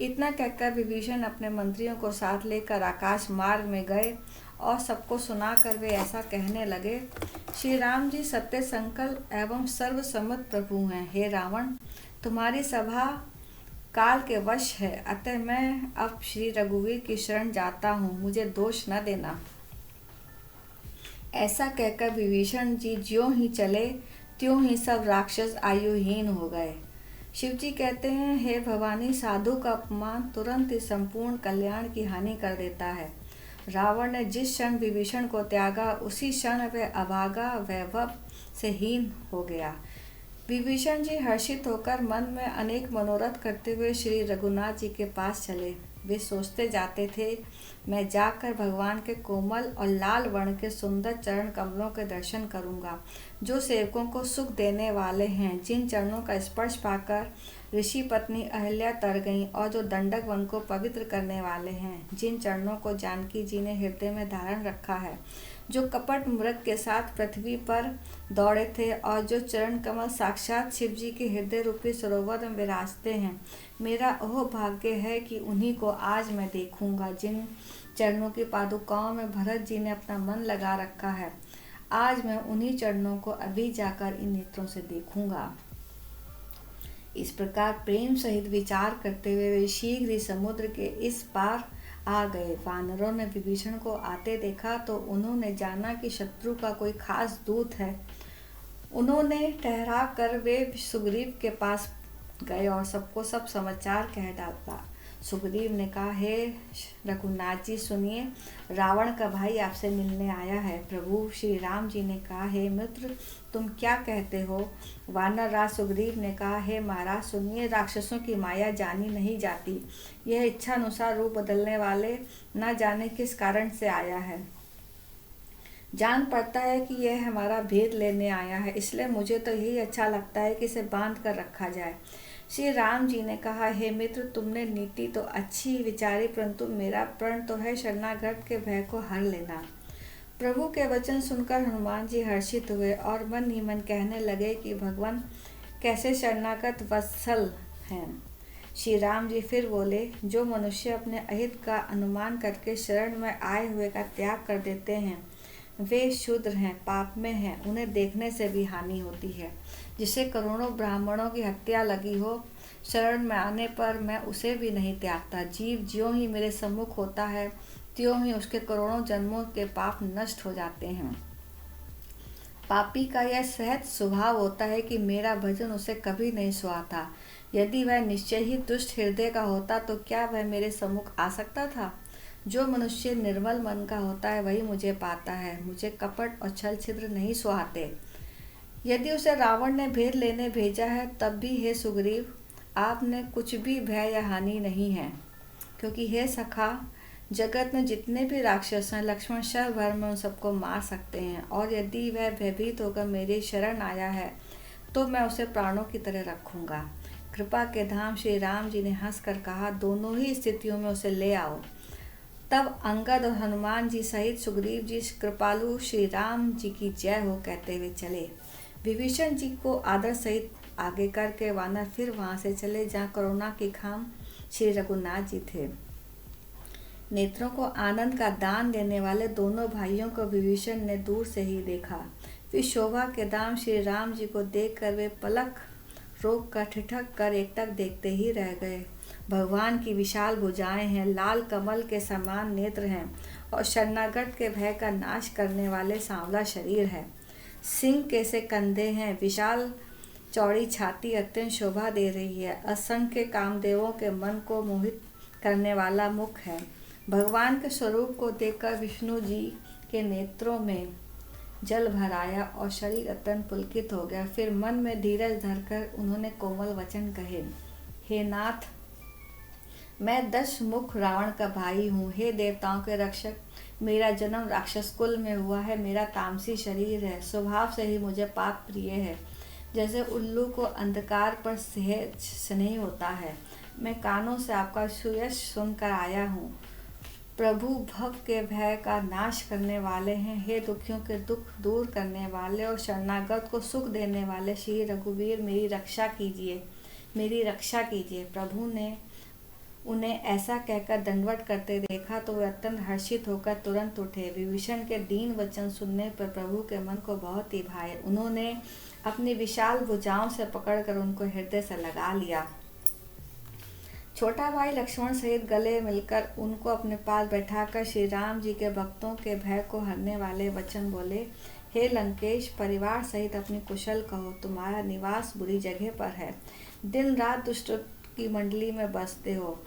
इतना कहकर विभीषण अपने मंत्रियों को साथ लेकर आकाश मार्ग में गए और सबको सुनाकर वे ऐसा कहने लगे, श्री राम जी सत्य संकल्प एवं सर्वसम्मत प्रभु हैं। हे रावण, तुम्हारी सभा काल के वश है, अतः मैं अब श्री रघुवीर की शरण जाता हूँ, मुझे दोष न देना। ऐसा कहकर विभीषण जी ज्यों ही चले त्यों ही सब राक्षस आयुहीन हो गए। शिव जी कहते हैं, हे भवानी, साधु का अपमान तुरंत ही संपूर्ण कल्याण की हानि कर देता है। रावण ने जिस क्षण विभीषण को त्यागा, उसी क्षण वह अभागा वैभव से हीन हो गया। विभीषण जी हर्षित होकर मन में अनेक मनोरथ करते हुए श्री रघुनाथ जी के पास चले। वे सोचते जाते थे, मैं जाकर भगवान के कोमल और लाल वर्ण के सुंदर चरण कमलों के दर्शन करूंगा, जो सेवकों को सुख देने वाले हैं, जिन चरणों का स्पर्श पाकर ऋषि पत्नी अहिल्या तर गईं और जो दंडक वन को पवित्र करने वाले हैं, जिन चरणों को जानकी जी ने हृदय में धारण रखा है, जो कपट मृग के साथ पृथ्वी पर दौड़े थे और जो चरण कमल साक्षात शिव जी के हृदय रूपी सरोवर में विराजते हैं। मेरा ओह भाग्य है कि उन्हीं को आज मैं देखूंगा, जिन चरणों की पादुकाओं में भरत जी ने अपना मन लगा रखा है। आज मैं उन्हीं चरणों को अभी जाकर इन नेत्रों से देखूंगा। इस प्रकार प्रेम सहित विचार करते हुए वे शीघ्र ही समुद्र के इस पार आ गए। वानरों ने विभीषण को आते देखा तो उन्होंने जाना कि शत्रु का कोई खास दूत है। उन्होंने ठहरा कर वे सुग्रीव के पास गए और सबको सब समाचार कह डाला। सुग्रीव ने कहा, हे रघुनाथ जी सुनिए, रावण का भाई आपसे मिलने आया है। प्रभु श्री राम जी ने कहा, हे मित्र तुम क्या कहते हो? वानर राज सुग्रीव ने कहा, हे महाराज सुनिए, राक्षसों की माया जानी नहीं जाती। यह इच्छा अनुसार रूप बदलने वाले न जाने किस कारण से आया है। जान पड़ता है कि यह हमारा भेद लेने आया है, इसलिए मुझे तो यही अच्छा लगता है कि इसे बांध कर रखा जाए। श्री राम जी ने कहा, हे मित्र तुमने नीति तो अच्छी विचारी, परंतु मेरा प्रण तो है शरणागत के भय को हर लेना। प्रभु के वचन सुनकर हनुमान जी हर्षित हुए और मन ही मन कहने लगे कि भगवान कैसे शरणागत वत्सल हैं। श्री राम जी फिर बोले, जो मनुष्य अपने अहित का अनुमान करके शरण में आए हुए का त्याग कर देते हैं वे शूद्र हैं, पाप में हैं, उन्हें देखने से भी हानि होती है। जिसे करोड़ों ब्राह्मणों की हत्या लगी हो, शरण में आने पर मैं उसे भी नहीं त्यागता। जीव ज्यों ही मेरे सम्मुख होता है त्यों ही उसके करोड़ों जन्मों के पाप नष्ट हो जाते हैं। पापी का यह सहज स्वभाव होता है कि मेरा भजन उसे कभी नहीं सुहाता। यदि वह निश्चय ही दुष्ट हृदय का होता तो क्या वह मेरे सम्मुख आ सकता था? जो मनुष्य निर्मल मन का होता है वही मुझे पाता है। मुझे कपट और छल छिद्र नहीं सुहाते। यदि उसे रावण ने भेद लेने भेजा है तब भी हे सुग्रीव आपने कुछ भी भय या हानि नहीं है, क्योंकि हे सखा जगत में जितने भी राक्षस हैं लक्ष्मण शर भर में उन सबको मार सकते हैं, और यदि वह भयभीत होकर मेरी शरण आया है तो मैं उसे प्राणों की तरह रखूंगा। कृपा के धाम श्री राम जी ने हंसकर कहा, दोनों ही स्थितियों में उसे ले आओ। तब अंगद और हनुमान जी सहित सुग्रीव जी कृपालु श्री राम जी की जय हो कहते हुए चले। विभीषण जी को आदर सहित आगे करके वानर फिर वहां से चले जहाँ करुणा की खाम श्री रघुनाथ जी थे। नेत्रों को आनंद का दान देने वाले दोनों भाइयों को विभीषण ने दूर से ही देखा। फिर शोभा के दाम श्री राम जी को देखकर वे पलक रोक कर ठिठक कर एकटक देखते ही रह गए। भगवान की विशाल भुजाएं हैं, लाल कमल के समान नेत्र हैं और शरणागत के भय का नाश करने वाले सांवला शरीर है। सिंह के से कंधे हैं, विशाल चौड़ी छाती अत्यंत शोभा दे रही है। असंख्य कामदेवों के मन को मोहित करने वाला मुख है। भगवान के स्वरूप को देखकर विष्णु जी के नेत्रों में जल भर आया और शरीर अत्यंत पुलकित हो गया। फिर मन में धीरज धरकर उन्होंने कोमल वचन कहे, हे नाथ मैं 10 मुख रावण का भाई हूँ। हे देवताओं के रक्षक, मेरा जन्म राक्षस कुल में हुआ है। मेरा तामसी शरीर है, स्वभाव से ही मुझे पाप प्रिय है। जैसे उल्लू को अंधकार पर सहज स्नेह होता है, मैं कानों से आपका सुयश सुनकर आया हूँ। प्रभु भव के भय का नाश करने वाले हैं। हे दुखियों के दुख दूर करने वाले और शरणागत को सुख देने वाले श्री रघुवीर मेरी रक्षा कीजिए, मेरी रक्षा कीजिए। प्रभु ने उन्हें ऐसा कहकर दंडवत करते देखा तो वे अत्यंत हर्षित होकर तुरंत उठे। विभीषण के दीन वचन सुनने पर प्रभु के मन को बहुत ही भाए। उन्होंने अपनी विशाल भुजाओं से पकड़कर उनको हृदय से लगा लिया। छोटा भाई लक्ष्मण सहित गले मिलकर उनको अपने पास बैठाकर श्री राम जी के भक्तों के भय को हरने वाले वचन बोले, हे लंकेश परिवार सहित अपनी कुशल कहो। तुम्हारा निवास बुरी जगह पर है, दिन रात दुष्ट की मंडली में बसते हो।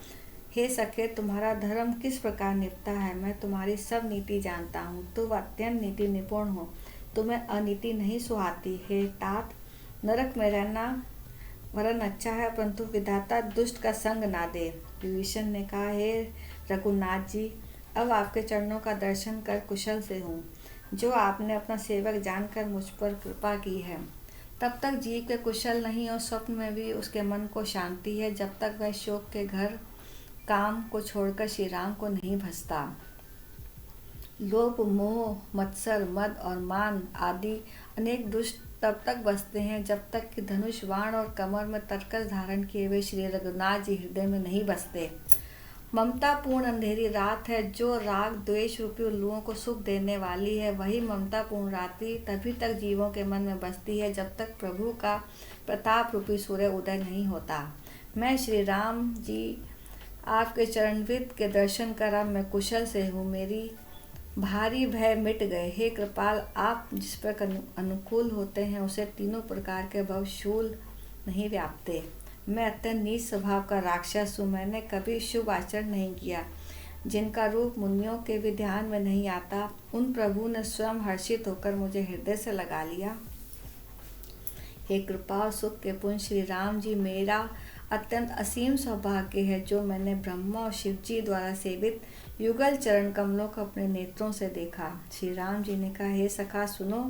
हे सखे तुम्हारा धर्म किस प्रकार निपटा है, मैं तुम्हारी सब नीति जानता हूँ। तुम अत्यंत नीति निपुण हो, तुम्हें अनीति नहीं सुहाती। हे तात नरक में रहना वरन अच्छा है, परंतु विधाता दुष्ट का संग ना दे। विभीषण ने कहा, हे रघुनाथ जी अब आपके चरणों का दर्शन कर कुशल से हूँ, जो आपने अपना सेवक जानकर मुझ पर कृपा की है। तब तक जीव के कुशल नहीं और स्वप्न में भी उसके मन को शांति है, जब तक वह शोक के घर काम को छोड़कर श्री राम को नहीं भजता। लोभ, मोह, मत्सर, मद और मान आदि अनेक दुष्ट तब तक बसते हैं जब तक कि धनुष, बाण और कमर में तरकस धारण किए हुए श्री रघुनाथ जी हृदय में नहीं बसते। ममता पूर्ण अंधेरी रात है जो राग द्वेष रूपी उल्लुओं को सुख देने वाली है। वही ममता पूर्ण रात्रि तभी तक जीवों के मन में बसती है जब तक प्रभु का प्रताप रूपी सूर्य उदय नहीं होता। मैं श्री राम जी आपके चरणविद के दर्शन करा मैं कुशल से हूँ। मेरी भारी भय मिट गए। हे कृपाल, आप जिस पर अनुकूल होते हैं उसे तीनों प्रकार के भव शूल नहीं व्यापते। मैं अत्यंत नीच स्वभाव का राक्षस हूँ। मैंने कभी शुभ आचरण नहीं किया। जिनका रूप मुनियों के भी ध्यान में नहीं आता, उन प्रभु ने स्वयं हर्षित होकर मुझे हृदय से लगा लिया। हे कृपा और सुख के पुंज श्री राम जी, मेरा अत्यंत असीम सौभाग्य है जो मैंने ब्रह्मा और शिव जी द्वारा सेवित युगल चरण कमलों को अपने नेत्रों से देखा। श्री राम जी ने कहा, हे सखा सुनो,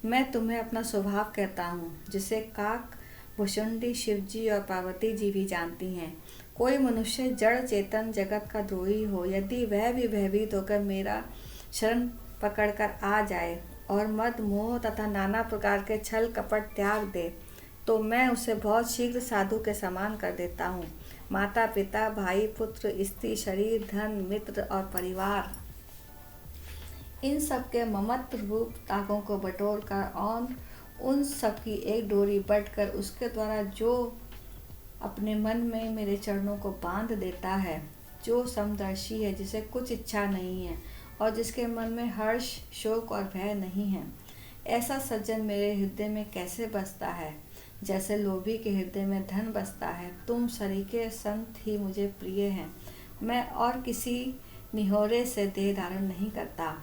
मैं तुम्हें अपना स्वभाव कहता हूँ जिसे काक, भुषुंडी, शिव जी और पार्वती जी भी जानती हैं। कोई मनुष्य जड़ चेतन जगत का द्रोही हो, यदि वह भी भयभीत होकर मेरा शरण पकड़कर आ जाए और मद, मोह तथा नाना प्रकार के छल कपट त्याग दे, तो मैं उसे बहुत शीघ्र साधु के समान कर देता हूँ। माता पिता, भाई, पुत्र, स्त्री, शरीर, धन, मित्र और परिवार, इन सब के ममत्व रूप तागों को बटोर कर और उन सब की एक डोरी बटकर उसके द्वारा जो अपने मन में मेरे चरणों को बांध देता है, जो समदर्शी है, जिसे कुछ इच्छा नहीं है और जिसके मन में हर्ष, शोक और भय नहीं है, ऐसा सज्जन मेरे हृदय में कैसे बसता है जैसे लोभी के हृदय में धन बसता है। तुम सरीखे संत ही मुझे प्रिय हैं। मैं और किसी निहोरे से देह धारण नहीं करता।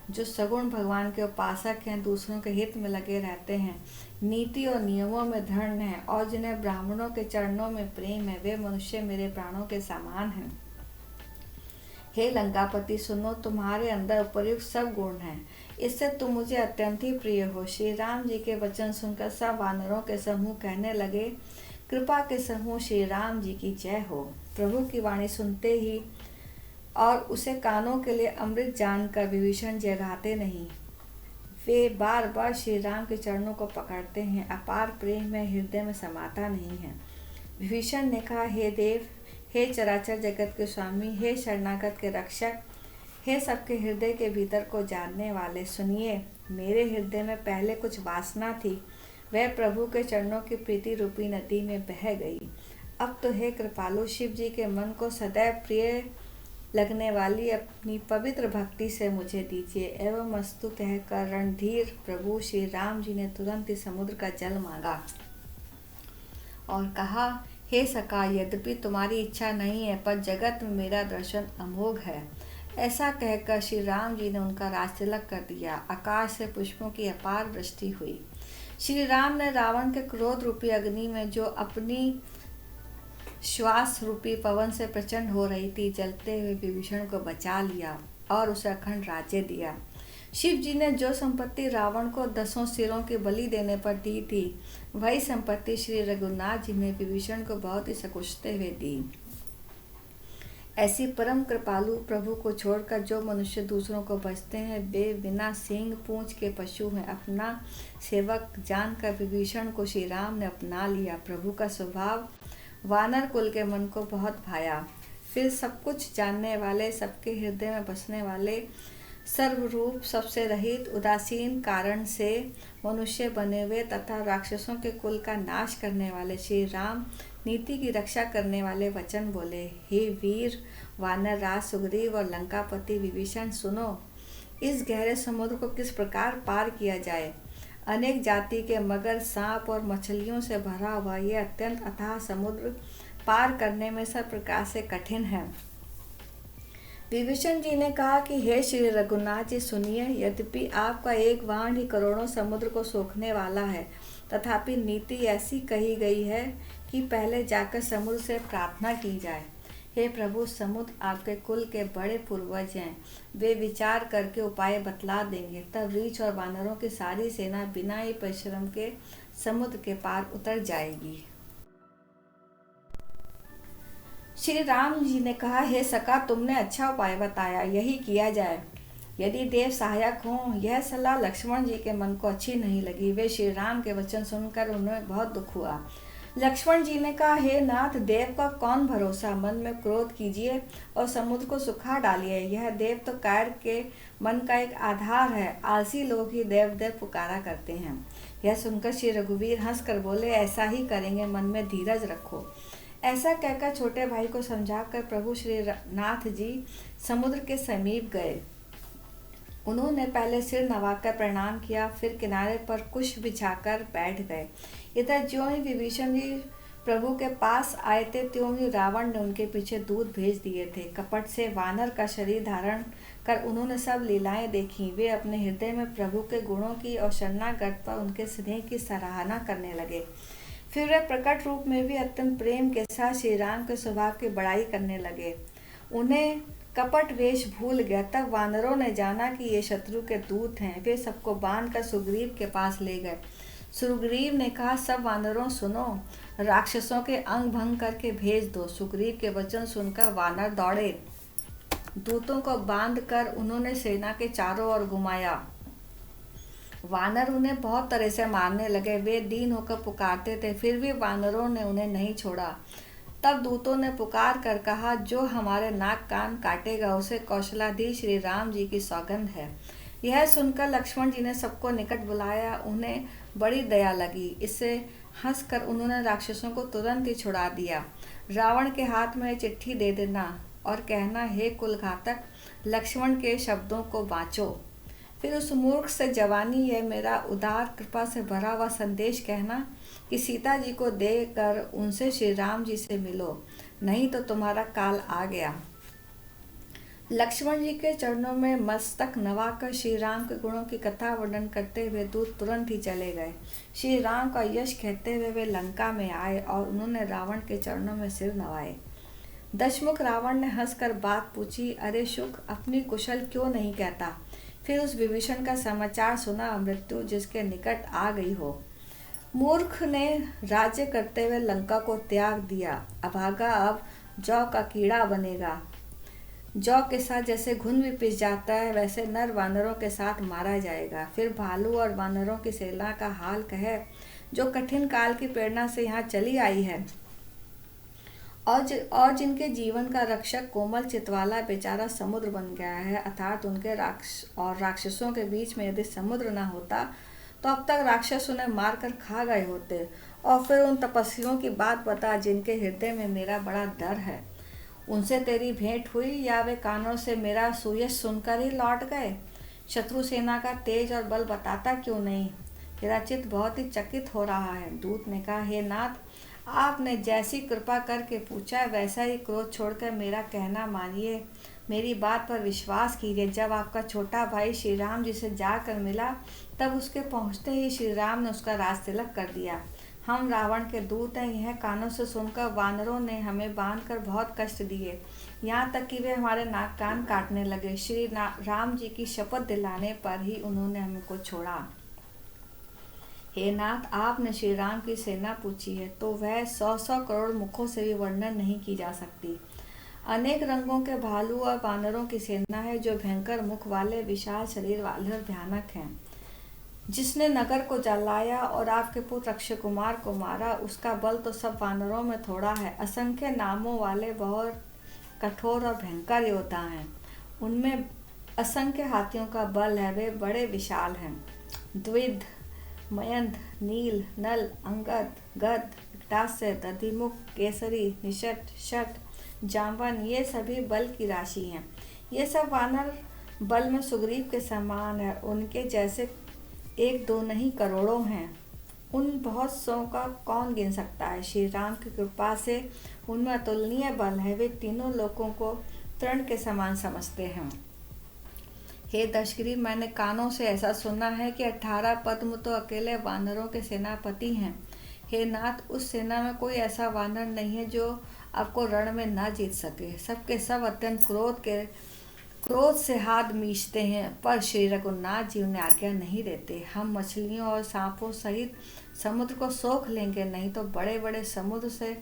जो सगुण भगवान के उपासक हैं, दूसरों के हित में लगे रहते हैं, नीति और नियमों में दृढ़ हैं और जिन्हें ब्राह्मणों के चरणों में प्रेम है, वे मनुष्य मेरे प्राणों के समान हैं। हे लंकापति, सुनो, तुम्हारे अंदर उपयुक्त सब गुण हैं, इससे तुम मुझे अत्यंत ही प्रिय हो। श्री राम जी के वचन सुनकर सब वानरों के समूह कहने लगे, कृपा के समूह श्री राम जी की जय हो। प्रभु की वाणी सुनते ही और उसे कानों के लिए अमृत जानकर विभीषण जगाते नहीं, वे बार बार श्री राम के चरणों को पकड़ते हैं। अपार प्रेम में हृदय में समाता नहीं है। विभीषण ने कहा, हे देव, हे चराचर जगत के स्वामी, हे शरणागत के रक्षक, हे सबके हृदय के भीतर को जानने वाले, सुनिए, मेरे हृदय में पहले कुछ वासना थी, वह प्रभु के चरणों की प्रीति रूपी नदी में बह गई। अब तो हे कृपालु, शिव जी के मन को सदैव प्रिय लगने वाली अपनी पवित्र भक्ति से मुझे दीजिए। एवं अस्तु कहकर रणधीर प्रभु श्री राम जी ने तुरंत ही समुद्र का जल मांगा और कहा, हे सखा, यद्यपि तुम्हारी इच्छा नहीं है पर जगत में मेरा दर्शन अमोघ है। ऐसा कहकर श्री राम जी ने उनका राजतिलक कर दिया। आकाश से पुष्पों की अपार वृष्टि हुई। श्री राम ने रावण के क्रोध रूपी अग्नि में जो अपनी श्वास रूपी पवन से प्रचंड हो रही थी, जलते हुए विभीषण को बचा लिया और उसे अखंड राज्य दिया। शिव जी ने जो संपत्ति रावण को 10 सिरों की बलि देने पर दी थी, वही संपत्ति श्री रघुनाथ जी ने विभीषण को बहुत ही सकुशते हुए दी। ऐसी परम कृपालु प्रभु को छोड़कर जो मनुष्य दूसरों को बचते हैं, वे बिना सींग पूंछ के पशु हैं। अपना सेवक जानकर विभीषण को श्री राम ने अपना लिया। प्रभु का स्वभाव वानर कुल के मन को बहुत भाया। फिर सब कुछ जानने वाले, सबके हृदय में बसने वाले, सर्वरूप, सबसे रहित, उदासीन कारण से मनुष्य बने हुए तथा राक्षसों के कुल का नाश करने वाले श्री राम नीति की रक्षा करने वाले वचन बोले। हे वीर वानर राज सुग्रीव और लंकापति विभीषण, सुनो, इस गहरे समुद्र को किस प्रकार पार किया जाए। अनेक जाति के मगर, सांप और मछलियों से भरा हुआ ये अत्यंत अथाह समुद्र पार करने में सब प्रकार से कठिन है। विभीषण जी ने कहा कि हे श्री रघुनाथ जी, सुनिए, यद्यपि आपका एक बाण ही करोड़ों समुद्र को सोखने वाला है, तथापि नीति ऐसी कही गई है कि पहले जाकर समुद्र से प्रार्थना की जाए। हे प्रभु, समुद्र आपके कुल के बड़े पूर्वज हैं, वे विचार करके उपाय बतला देंगे। तब रीछ और वानरों की सारी सेना बिना ही परिश्रम के समुद्र के पार उतर जाएगी। श्री राम जी ने कहा, हे सखा, तुमने अच्छा उपाय बताया, यही किया जाए। यदि देव सहायक हों। यह सलाह लक्ष्मण जी के मन को अच्छी नहीं लगी। वे श्री राम के वचन सुनकर उन्हें बहुत दुख हुआ। लक्ष्मण जी ने कहा, हे नाथ, देव का कौन भरोसा। मन में क्रोध कीजिए और समुद्र को सुखा डालिए। यह देव तो कायर के मन का एक आधार है। आलसी लोग ही देव देव पुकारा करते हैं। यह सुनकर श्री रघुवीर हंसकर बोले, ऐसा ही करेंगे, मन में धीरज रखो। ऐसा कहकर छोटे भाई को समझाकर प्रभु श्री नाथ जी समुद्र के समीप गए। उन्होंने पहले सिर नवाकर प्रणाम किया, फिर किनारे पर कुश बिछाकर बैठ गए। इधर ज्यों ही विभीषण जी प्रभु के पास आए थे, त्यों ही रावण ने उनके पीछे दूत भेज दिए थे। कपट से वानर का शरीर धारण कर उन्होंने सब लीलाएं देखी। वे अपने हृदय में प्रभु के गुणों की और शरणागत पर उनके स्नेह की सराहना करने लगे। फिर वे प्रकट रूप में भी अत्यंत प्रेम के साथ श्री राम के स्वभाव की बड़ाई करने लगे। उन्हें कपट वेश भूल गया। तब वानरों ने जाना कि ये शत्रु के दूत हैं। वे सबको बांधकर सुग्रीव के पास ले गए। सुग्रीव ने कहा, सब वानरों सुनो, राक्षसों के अंग भंग करके भेज दो। सुग्रीव के वचन सुनकर वानर दौड़े। दूतों को बांधकर उन्होंने सेना के चारों ओर घुमाया। वानर उन्हें बहुत तरह से मारने लगे। वे दीन होकर पुकारते थे, फिर भी वानरों ने उन्हें नहीं छोड़ा। तब दूतों ने पुकार कर कहा, जो हमारे नाक कान काटेगा उसे कौशलाधीश श्री राम जी की सौगंध है। यह सुनकर लक्ष्मण जी ने सबको निकट बुलाया। उन्हें बड़ी दया लगी। इससे हंसकर उन्होंने राक्षसों को तुरंत ही छुड़ा दिया। रावण के हाथ में चिट्ठी दे देना और कहना, हे कुलघातक, लक्ष्मण के शब्दों को बाँचो। फिर उस मूर्ख से जवानी यह मेरा उदार कृपा से भरा हुआ संदेश कहना कि सीता जी को देकर उनसे श्री राम जी से मिलो, नहीं तो तुम्हारा काल आ गया। लक्ष्मण जी के चरणों में मस्तक नवाकर श्री राम के गुणों की कथा वर्णन करते हुए दूत तुरंत ही चले गए। श्री राम का यश कहते हुए वे लंका में आए और उन्होंने रावण के चरणों में सिर नवाए। दशमुख रावण ने हंसकर बात पूछी, अरे शुक, अपनी कुशल क्यों नहीं कहता। फिर उस विभीषण का समाचार सुना, मृत्यु जिसके निकट आ गई हो। मूर्ख ने राज्य करते हुए लंका को त्याग दिया। अभागा अब जौ का कीड़ा बनेगा। जौ के साथ जैसे घुन भी पिस जाता है, वैसे नर वानरों के साथ मारा जाएगा। फिर भालू और वानरों की सेना का हाल कहे, जो कठिन काल की प्रेरणा से यहाँ चली आई है और जिनके जीवन का रक्षक कोमल चितवाला बेचारा समुद्र बन गया है। अर्थात उनके राक्षसों के बीच में यदि समुद्र न होता तो अब तक राक्षस उन्हें मारकर खा गए होते। और फिर उन तपस्वियों की बात बता जिनके हृदय में मेरा बड़ा डर है। उनसे तेरी भेंट हुई या वे कानों से मेरा सुयश सुनकर ही लौट गए। शत्रु सेना का तेज और बल बताता क्यों नहीं। तेरा चित्त बहुत ही चकित हो रहा है। दूत ने कहा, हे नाथ, आपने जैसी कृपा करके पूछा वैसा ही क्रोध छोड़कर मेरा कहना मानिए, मेरी बात पर विश्वास कीजिए। जब आपका छोटा भाई श्री राम जी से जाकर मिला, तब उसके पहुंचते ही श्री राम ने उसका राज तिलक कर दिया। हम रावण के दूत हैं, यह कानों से सुनकर वानरों ने हमें बांधकर बहुत कष्ट दिए, यहाँ तक कि वे हमारे नाक कान काटने लगे। श्री राम जी की शपथ दिलाने पर ही उन्होंने हमको छोड़ा। हे नाथ, आपने श्री राम की सेना पूछी है तो वह 100-100 करोड़ मुखों से भी वर्णन नहीं की जा सकती। अनेक रंगों के भालू और वानरों की सेना है, जो भयंकर मुख वाले, विशाल शरीर वाले और भयानक हैं। जिसने नगर को जलाया और आपके पुत्र अक्षय कुमार को मारा, उसका बल तो सब वानरों में थोड़ा है। असंख्य नामों वाले बहुत कठोर और भयंकर योद्धा हैं। उनमें असंख्य हाथियों का बल है, वे बड़े विशाल हैं। द्विध, मयंध, नील, नल, अंगद, गद, विकटास्य, दधिमुख, केसरी, निषट, शट, जाम्बन, ये सभी बल की राशि हैं। ये सब वानर बल में सुग्रीव के समान है। उनके जैसे एक दो नहीं करोड़ों हैं। उन बहुत सौ का कौन गिन सकता है। श्री राम की कृपा से उनमें अतुलनीय बल है। वे तीनों लोगों को तृण के समान समझते हैं। हे दशग्रीव, मैंने कानों से ऐसा सुना है कि 18 पद्म तो अकेले वानरों के सेनापति हैं। हे नाथ, उस सेना में कोई ऐसा वानर नहीं है जो आपको रण में ना जीत सके। सबके सब अत्यंत क्रोध से हाथ मीचते हैं, पर श्री रघुनाथ जी उन्हें आज्ञा नहीं देते। हम मछलियों और सांपों सहित समुद्र को सोख लेंगे, नहीं तो बड़े बड़े समुद्र से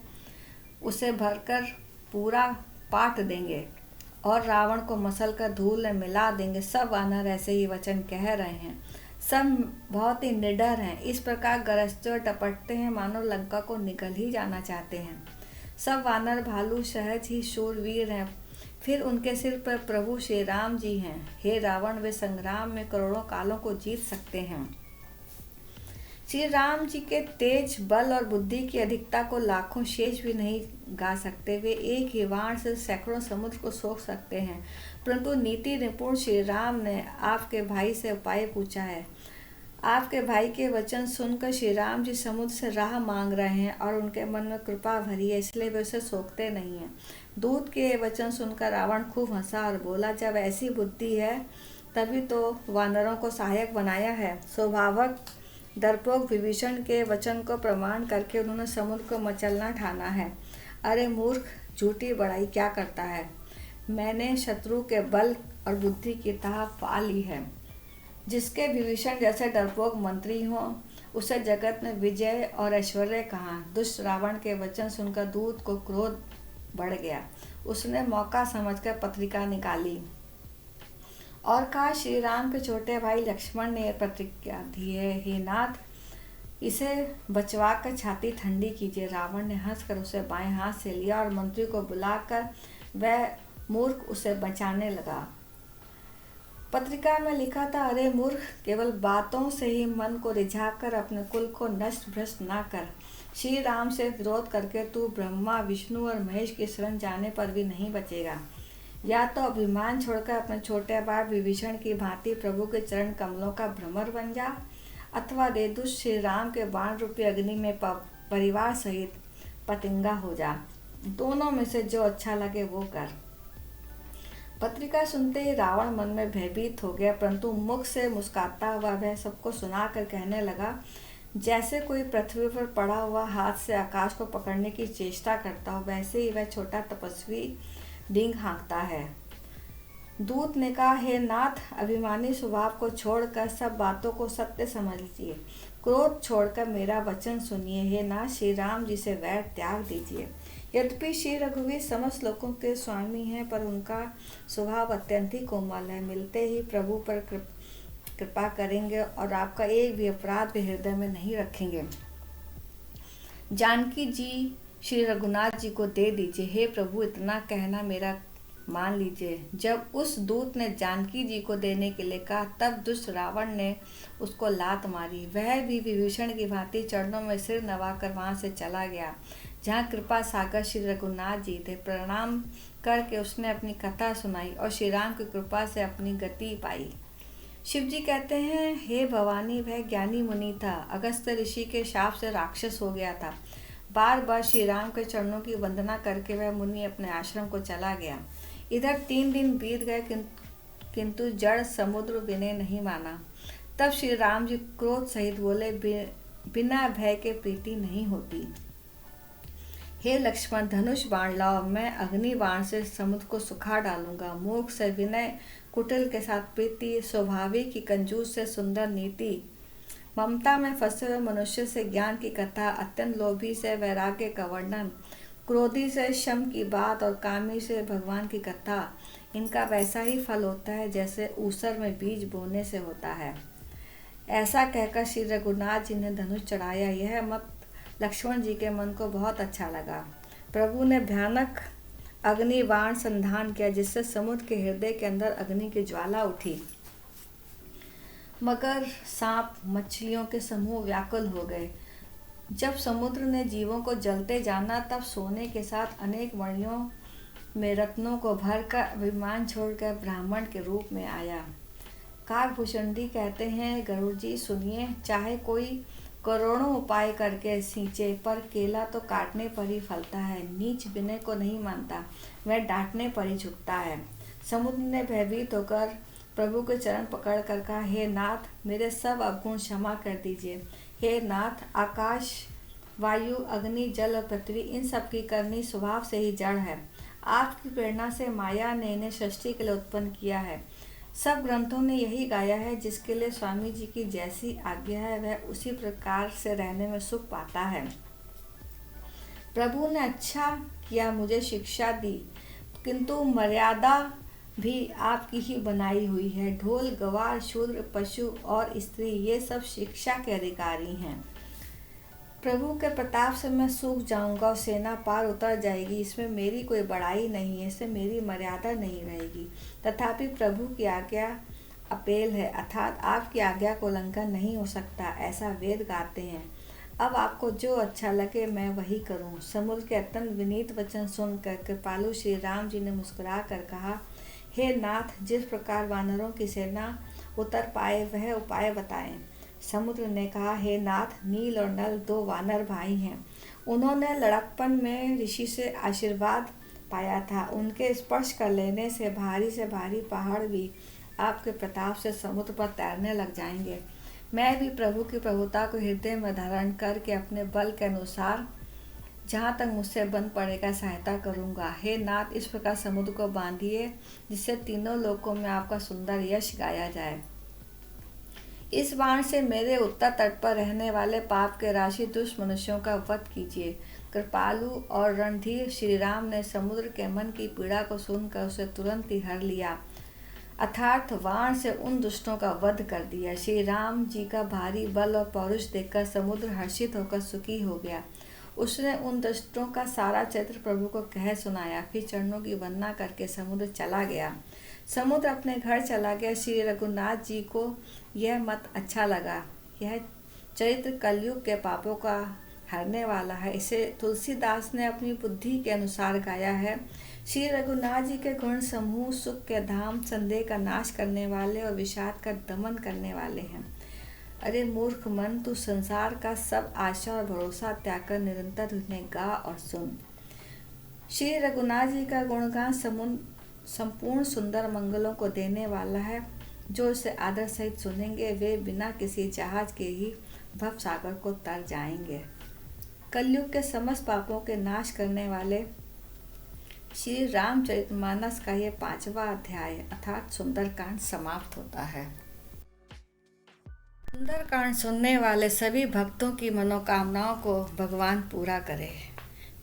उसे भरकर पूरा पाट देंगे। और रावण को मसल कर धूल में मिला देंगे। सब वानर ऐसे ही वचन कह रहे हैं। सब बहुत ही निडर हैं। इस प्रकार गरजते और टपटते हैं मानो लंका को निगल ही जाना चाहते हैं। सब वानर भालू सहज ही शूरवीर हैं। फिर उनके सिर पर प्रभु श्री राम जी हैं। हे रावण, वे संग्राम में करोड़ों कालों को जीत सकते हैं। श्री राम जी के तेज, बल और बुद्धि की अधिकता को लाखों शेष भी नहीं गा सकते। वे एक ही बाण से सैकड़ों समुद्र को सोख सकते हैं। परंतु नीति निपुण श्री राम ने आपके भाई से उपाय पूछा है। आपके भाई के वचन सुनकर श्री राम जी समुद्र से राह मांग रहे हैं और उनके मन में कृपा भरी है, इसलिए वे उसे सोखते नहीं हैं। दूत के वचन सुनकर रावण खूब हंसा और बोला, जब ऐसी बुद्धि है तभी तो वानरों को सहायक बनाया है। स्वभावक डरपोक विभीषण के वचन को प्रमाण करके उन्होंने समुद्र को मचलना ठाना है। अरे मूर्ख, झूठी बड़ाई क्या करता है। मैंने शत्रु के बल और बुद्धि की तह पा ली है। जिसके विभीषण जैसे डरपोक मंत्री हो, उसे जगत में विजय और ऐश्वर्य कहाँ। दुष्ट रावण के वचन सुनकर दूत को क्रोध बढ़ गया। उसने मौका समझकर पत्रिका निकाली और कहा, श्री राम के छोटे भाई लक्ष्मण ने यह प्रतिज्ञा दी है, हे नाथ, इसे बचवा कर छाती ठंडी कीजिए। रावण ने हंसकर उसे बाएं हाथ से लिया और मंत्री को बुलाकर वह मूर्ख उसे बचाने लगा। पत्रिका में लिखा था, अरे मूर्ख, केवल बातों से ही मन को रिझाकर अपने कुल को नष्ट भ्रष्ट ना कर। श्री राम से विरोध करके तू ब्रह्मा, विष्णु और महेश की शरण जाने पर भी नहीं बचेगा। या तो अभिमान छोड़कर अपने छोटे भाई विभीषण की भांति प्रभु के चरण कमलों का भ्रमर बन जा, अथवा देदुष श्री राम के बाण रूपी अग्नि में परिवार सहित पतंगा हो जा। दोनों में से जो अच्छा लगे वो कर। पत्रिका सुनते ही रावण मन में भयभीत हो गया, परंतु मुख से मुस्कुराता हुआ वह सबको सुनाकर कहने लगा, जैसे कोई पृथ्वी पर पड़ा हुआ हाथ से आकाश को पकड़ने की चेष्टा करता हो, वैसे ही वह छोटा तपस्वी डींग हाँकता है। दूत ने कहा, हे नाथ, अभिमानी स्वभाव को छोड़कर सब बातों को सत्य समझ लीजिए। क्रोध छोड़कर मेरा वचन सुनिए। हे नाथ, श्री राम जी से वैर त्याग दीजिए। यद्यपि श्री रघुवीर समस्त लोगों के स्वामी हैं, पर उनका स्वभाव अत्यंत ही कोमल है। मिलते ही प्रभु पर कृपा करेंगे और आपका एक भी अपराध भी हृदय में नहीं रखेंगे। जानकी जी श्री रघुनाथ जी को दे दीजिए। हे प्रभु, इतना कहना मेरा मान लीजिए। जब उस दूत ने जानकी जी को देने के लिए कहा, तब दुष्ट रावण ने उसको लात मारी। वह भी विभीषण की भांति चरणों में सिर नवाकर वहां से चला गया जहाँ कृपा सागर श्री रघुनाथ जी थे। प्रणाम करके उसने अपनी कथा सुनाई और श्री राम की कृपा से अपनी गति पाई। शिव जी कहते हैं, हे भवानी, वह ज्ञानी मुनि था। अगस्त ऋषि के शाप से राक्षस हो गया था। बार बार श्री राम के चरणों की वंदना करके वह मुनि अपने आश्रम को चला गया। इधर 3 दिन बीत गए, किंतु जड़ समुद्र विनय नहीं माना। तब श्री राम जी क्रोध सहित बोले, बिना भय के प्रीति नहीं होती। हे लक्ष्मण, धनुष बाण लाओ, मैं अग्नि बाण से समुद्र को सुखा डालूंगा। मूर्ख से विनय, कुटिल के साथ प्रीति, स्वाभाविक की कंजूस से सुंदर नीति, ममता में फंसे हुए मनुष्य से ज्ञान की कथा, अत्यंत लोभी से वैराग्य का वर्णन, क्रोधी से शम की बात और कामी से भगवान की कथा, इनका वैसा ही फल होता है जैसे ऊसर में बीज बोने से होता है। ऐसा कहकर श्री रघुनाथ जी ने धनुष चढ़ाया। यह मत लक्ष्मण जी के मन को बहुत अच्छा लगा। प्रभु ने भयानक अग्नि बाण संधान किया, जिससे समुद्र के हृदय के अंदर अग्नि की ज्वाला उठी। मगर, सांप, मछलियों के समूह व्याकुल हो गए। जब समुद्र ने जीवों को जलते जाना, तब सोने के साथ अनेक मणियों में रत्नों को भरकर अभिमान छोड़कर ब्राह्मण के रूप में आया। काकभूषणी कहते हैं, गरुड़ जी सुनिए, चाहे कोई करोड़ों उपाय करके सींचे, पर केला तो काटने पर ही फलता है। नीच विनय को नहीं मानता, वह डांटने पर ही झुकता है। समुद्र ने भयभीत होकर प्रभु के चरण पकड़ कर कहा, हे नाथ, मेरे सब अवगुण क्षमा कर दीजिए। हे नाथ, आकाश, वायु, अग्नि, जल और पृथ्वी, इन सब की करनी स्वभाव से ही जड़ है। आपकी प्रेरणा से माया ने इन्हें सृष्टि के लिए उत्पन्न किया है। सब ग्रंथों ने यही गाया है, जिसके लिए स्वामी जी की जैसी आज्ञा है, वह उसी प्रकार से रहने में सुख पाता है। प्रभु ने अच्छा किया मुझे शिक्षा दी, किंतु मर्यादा भी आपकी ही बनाई हुई है। ढोल, गवार, शूद्र, पशु और स्त्री ये सब शिक्षा के अधिकारी हैं। प्रभु के प्रताप से मैं सूख जाऊंगा और सेना पार उतर जाएगी। इसमें मेरी कोई बड़ाई नहीं है, इससे मेरी मर्यादा नहीं रहेगी। तथापि प्रभु की आज्ञा अपेल है, अर्थात आपकी आज्ञा को उल्लंघन नहीं हो सकता, ऐसा वेद गाते हैं। अब आपको जो अच्छा लगे मैं वही करूं। समुद्र के अत्यंत विनीत वचन सुनकर कृपालु श्री राम जी ने मुस्कुरा कर कहा, हे नाथ, जिस प्रकार वानरों की सेना उतर पाए वह उपाय बताएं। समुद्र ने कहा, हे नाथ, नील और नल 2 वानर भाई हैं। उन्होंने लड़कपन में ऋषि से आशीर्वाद पाया था। उनके स्पर्श कर लेने से भारी पहाड़ भी आपके प्रताप से समुद्र पर तैरने लग जाएंगे। मैं भी प्रभु की प्रभुता को हृदय में धारण करके अपने बल के अनुसार जहाँ तक मुझसे बन पड़ेगा सहायता करूँगा। हे नाथ, इस प्रकार समुद्र को बांधिए जिससे तीनों लोकों में आपका सुंदर यश गाया जाए। इस बाण से मेरे उत्तर तट पर रहने वाले पाप के राशि दुष्ट मनुष्यों का वध कीजिए। कृपालु और रणधीर श्री राम ने समुद्र के मन की पीड़ा को सुनकर उसे तुरंत ही हर लिया, अर्थात वाण से उन दुष्टों का वध कर दिया। श्री राम जी का भारी बल और पौरुष देखकर समुद्र हर्षित होकर सुखी हो गया। उसने उन दुष्टों का सारा चरित्र प्रभु को कह सुनाया। फिर चरणों की वंदना करके समुद्र चला गया। समुद्र अपने घर चला गया। श्री रघुनाथ जी को यह मत अच्छा लगा। यह चरित्र कलयुग के पापों का हरने वाला है। इसे तुलसीदास ने अपनी बुद्धि के अनुसार गाया है। श्री रघुनाथ जी के गुण समूह सुख के धाम, संदेह का नाश करने वाले और विषाद का दमन करने वाले हैं। अरे मूर्ख मन, तू संसार का सब आशा और भरोसा त्याग कर निरंतर उन्हें गा और सुन। श्री रघुनाथ जी का गुणगान संपूर्ण सुंदर मंगलों को देने वाला है। जो इसे आदर सहित सुनेंगे वे बिना किसी जहाज के ही भव सागर को तर जाएंगे। कलयुग के समस्त पापों के नाश करने वाले श्री रामचरितमानस का ये 5वां अध्याय अर्थात सुंदरकांड समाप्त होता है। सुंदरकांड सुनने वाले सभी भक्तों की मनोकामनाओं को भगवान पूरा करे।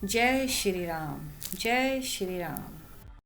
जय श्री राम, जय श्री राम।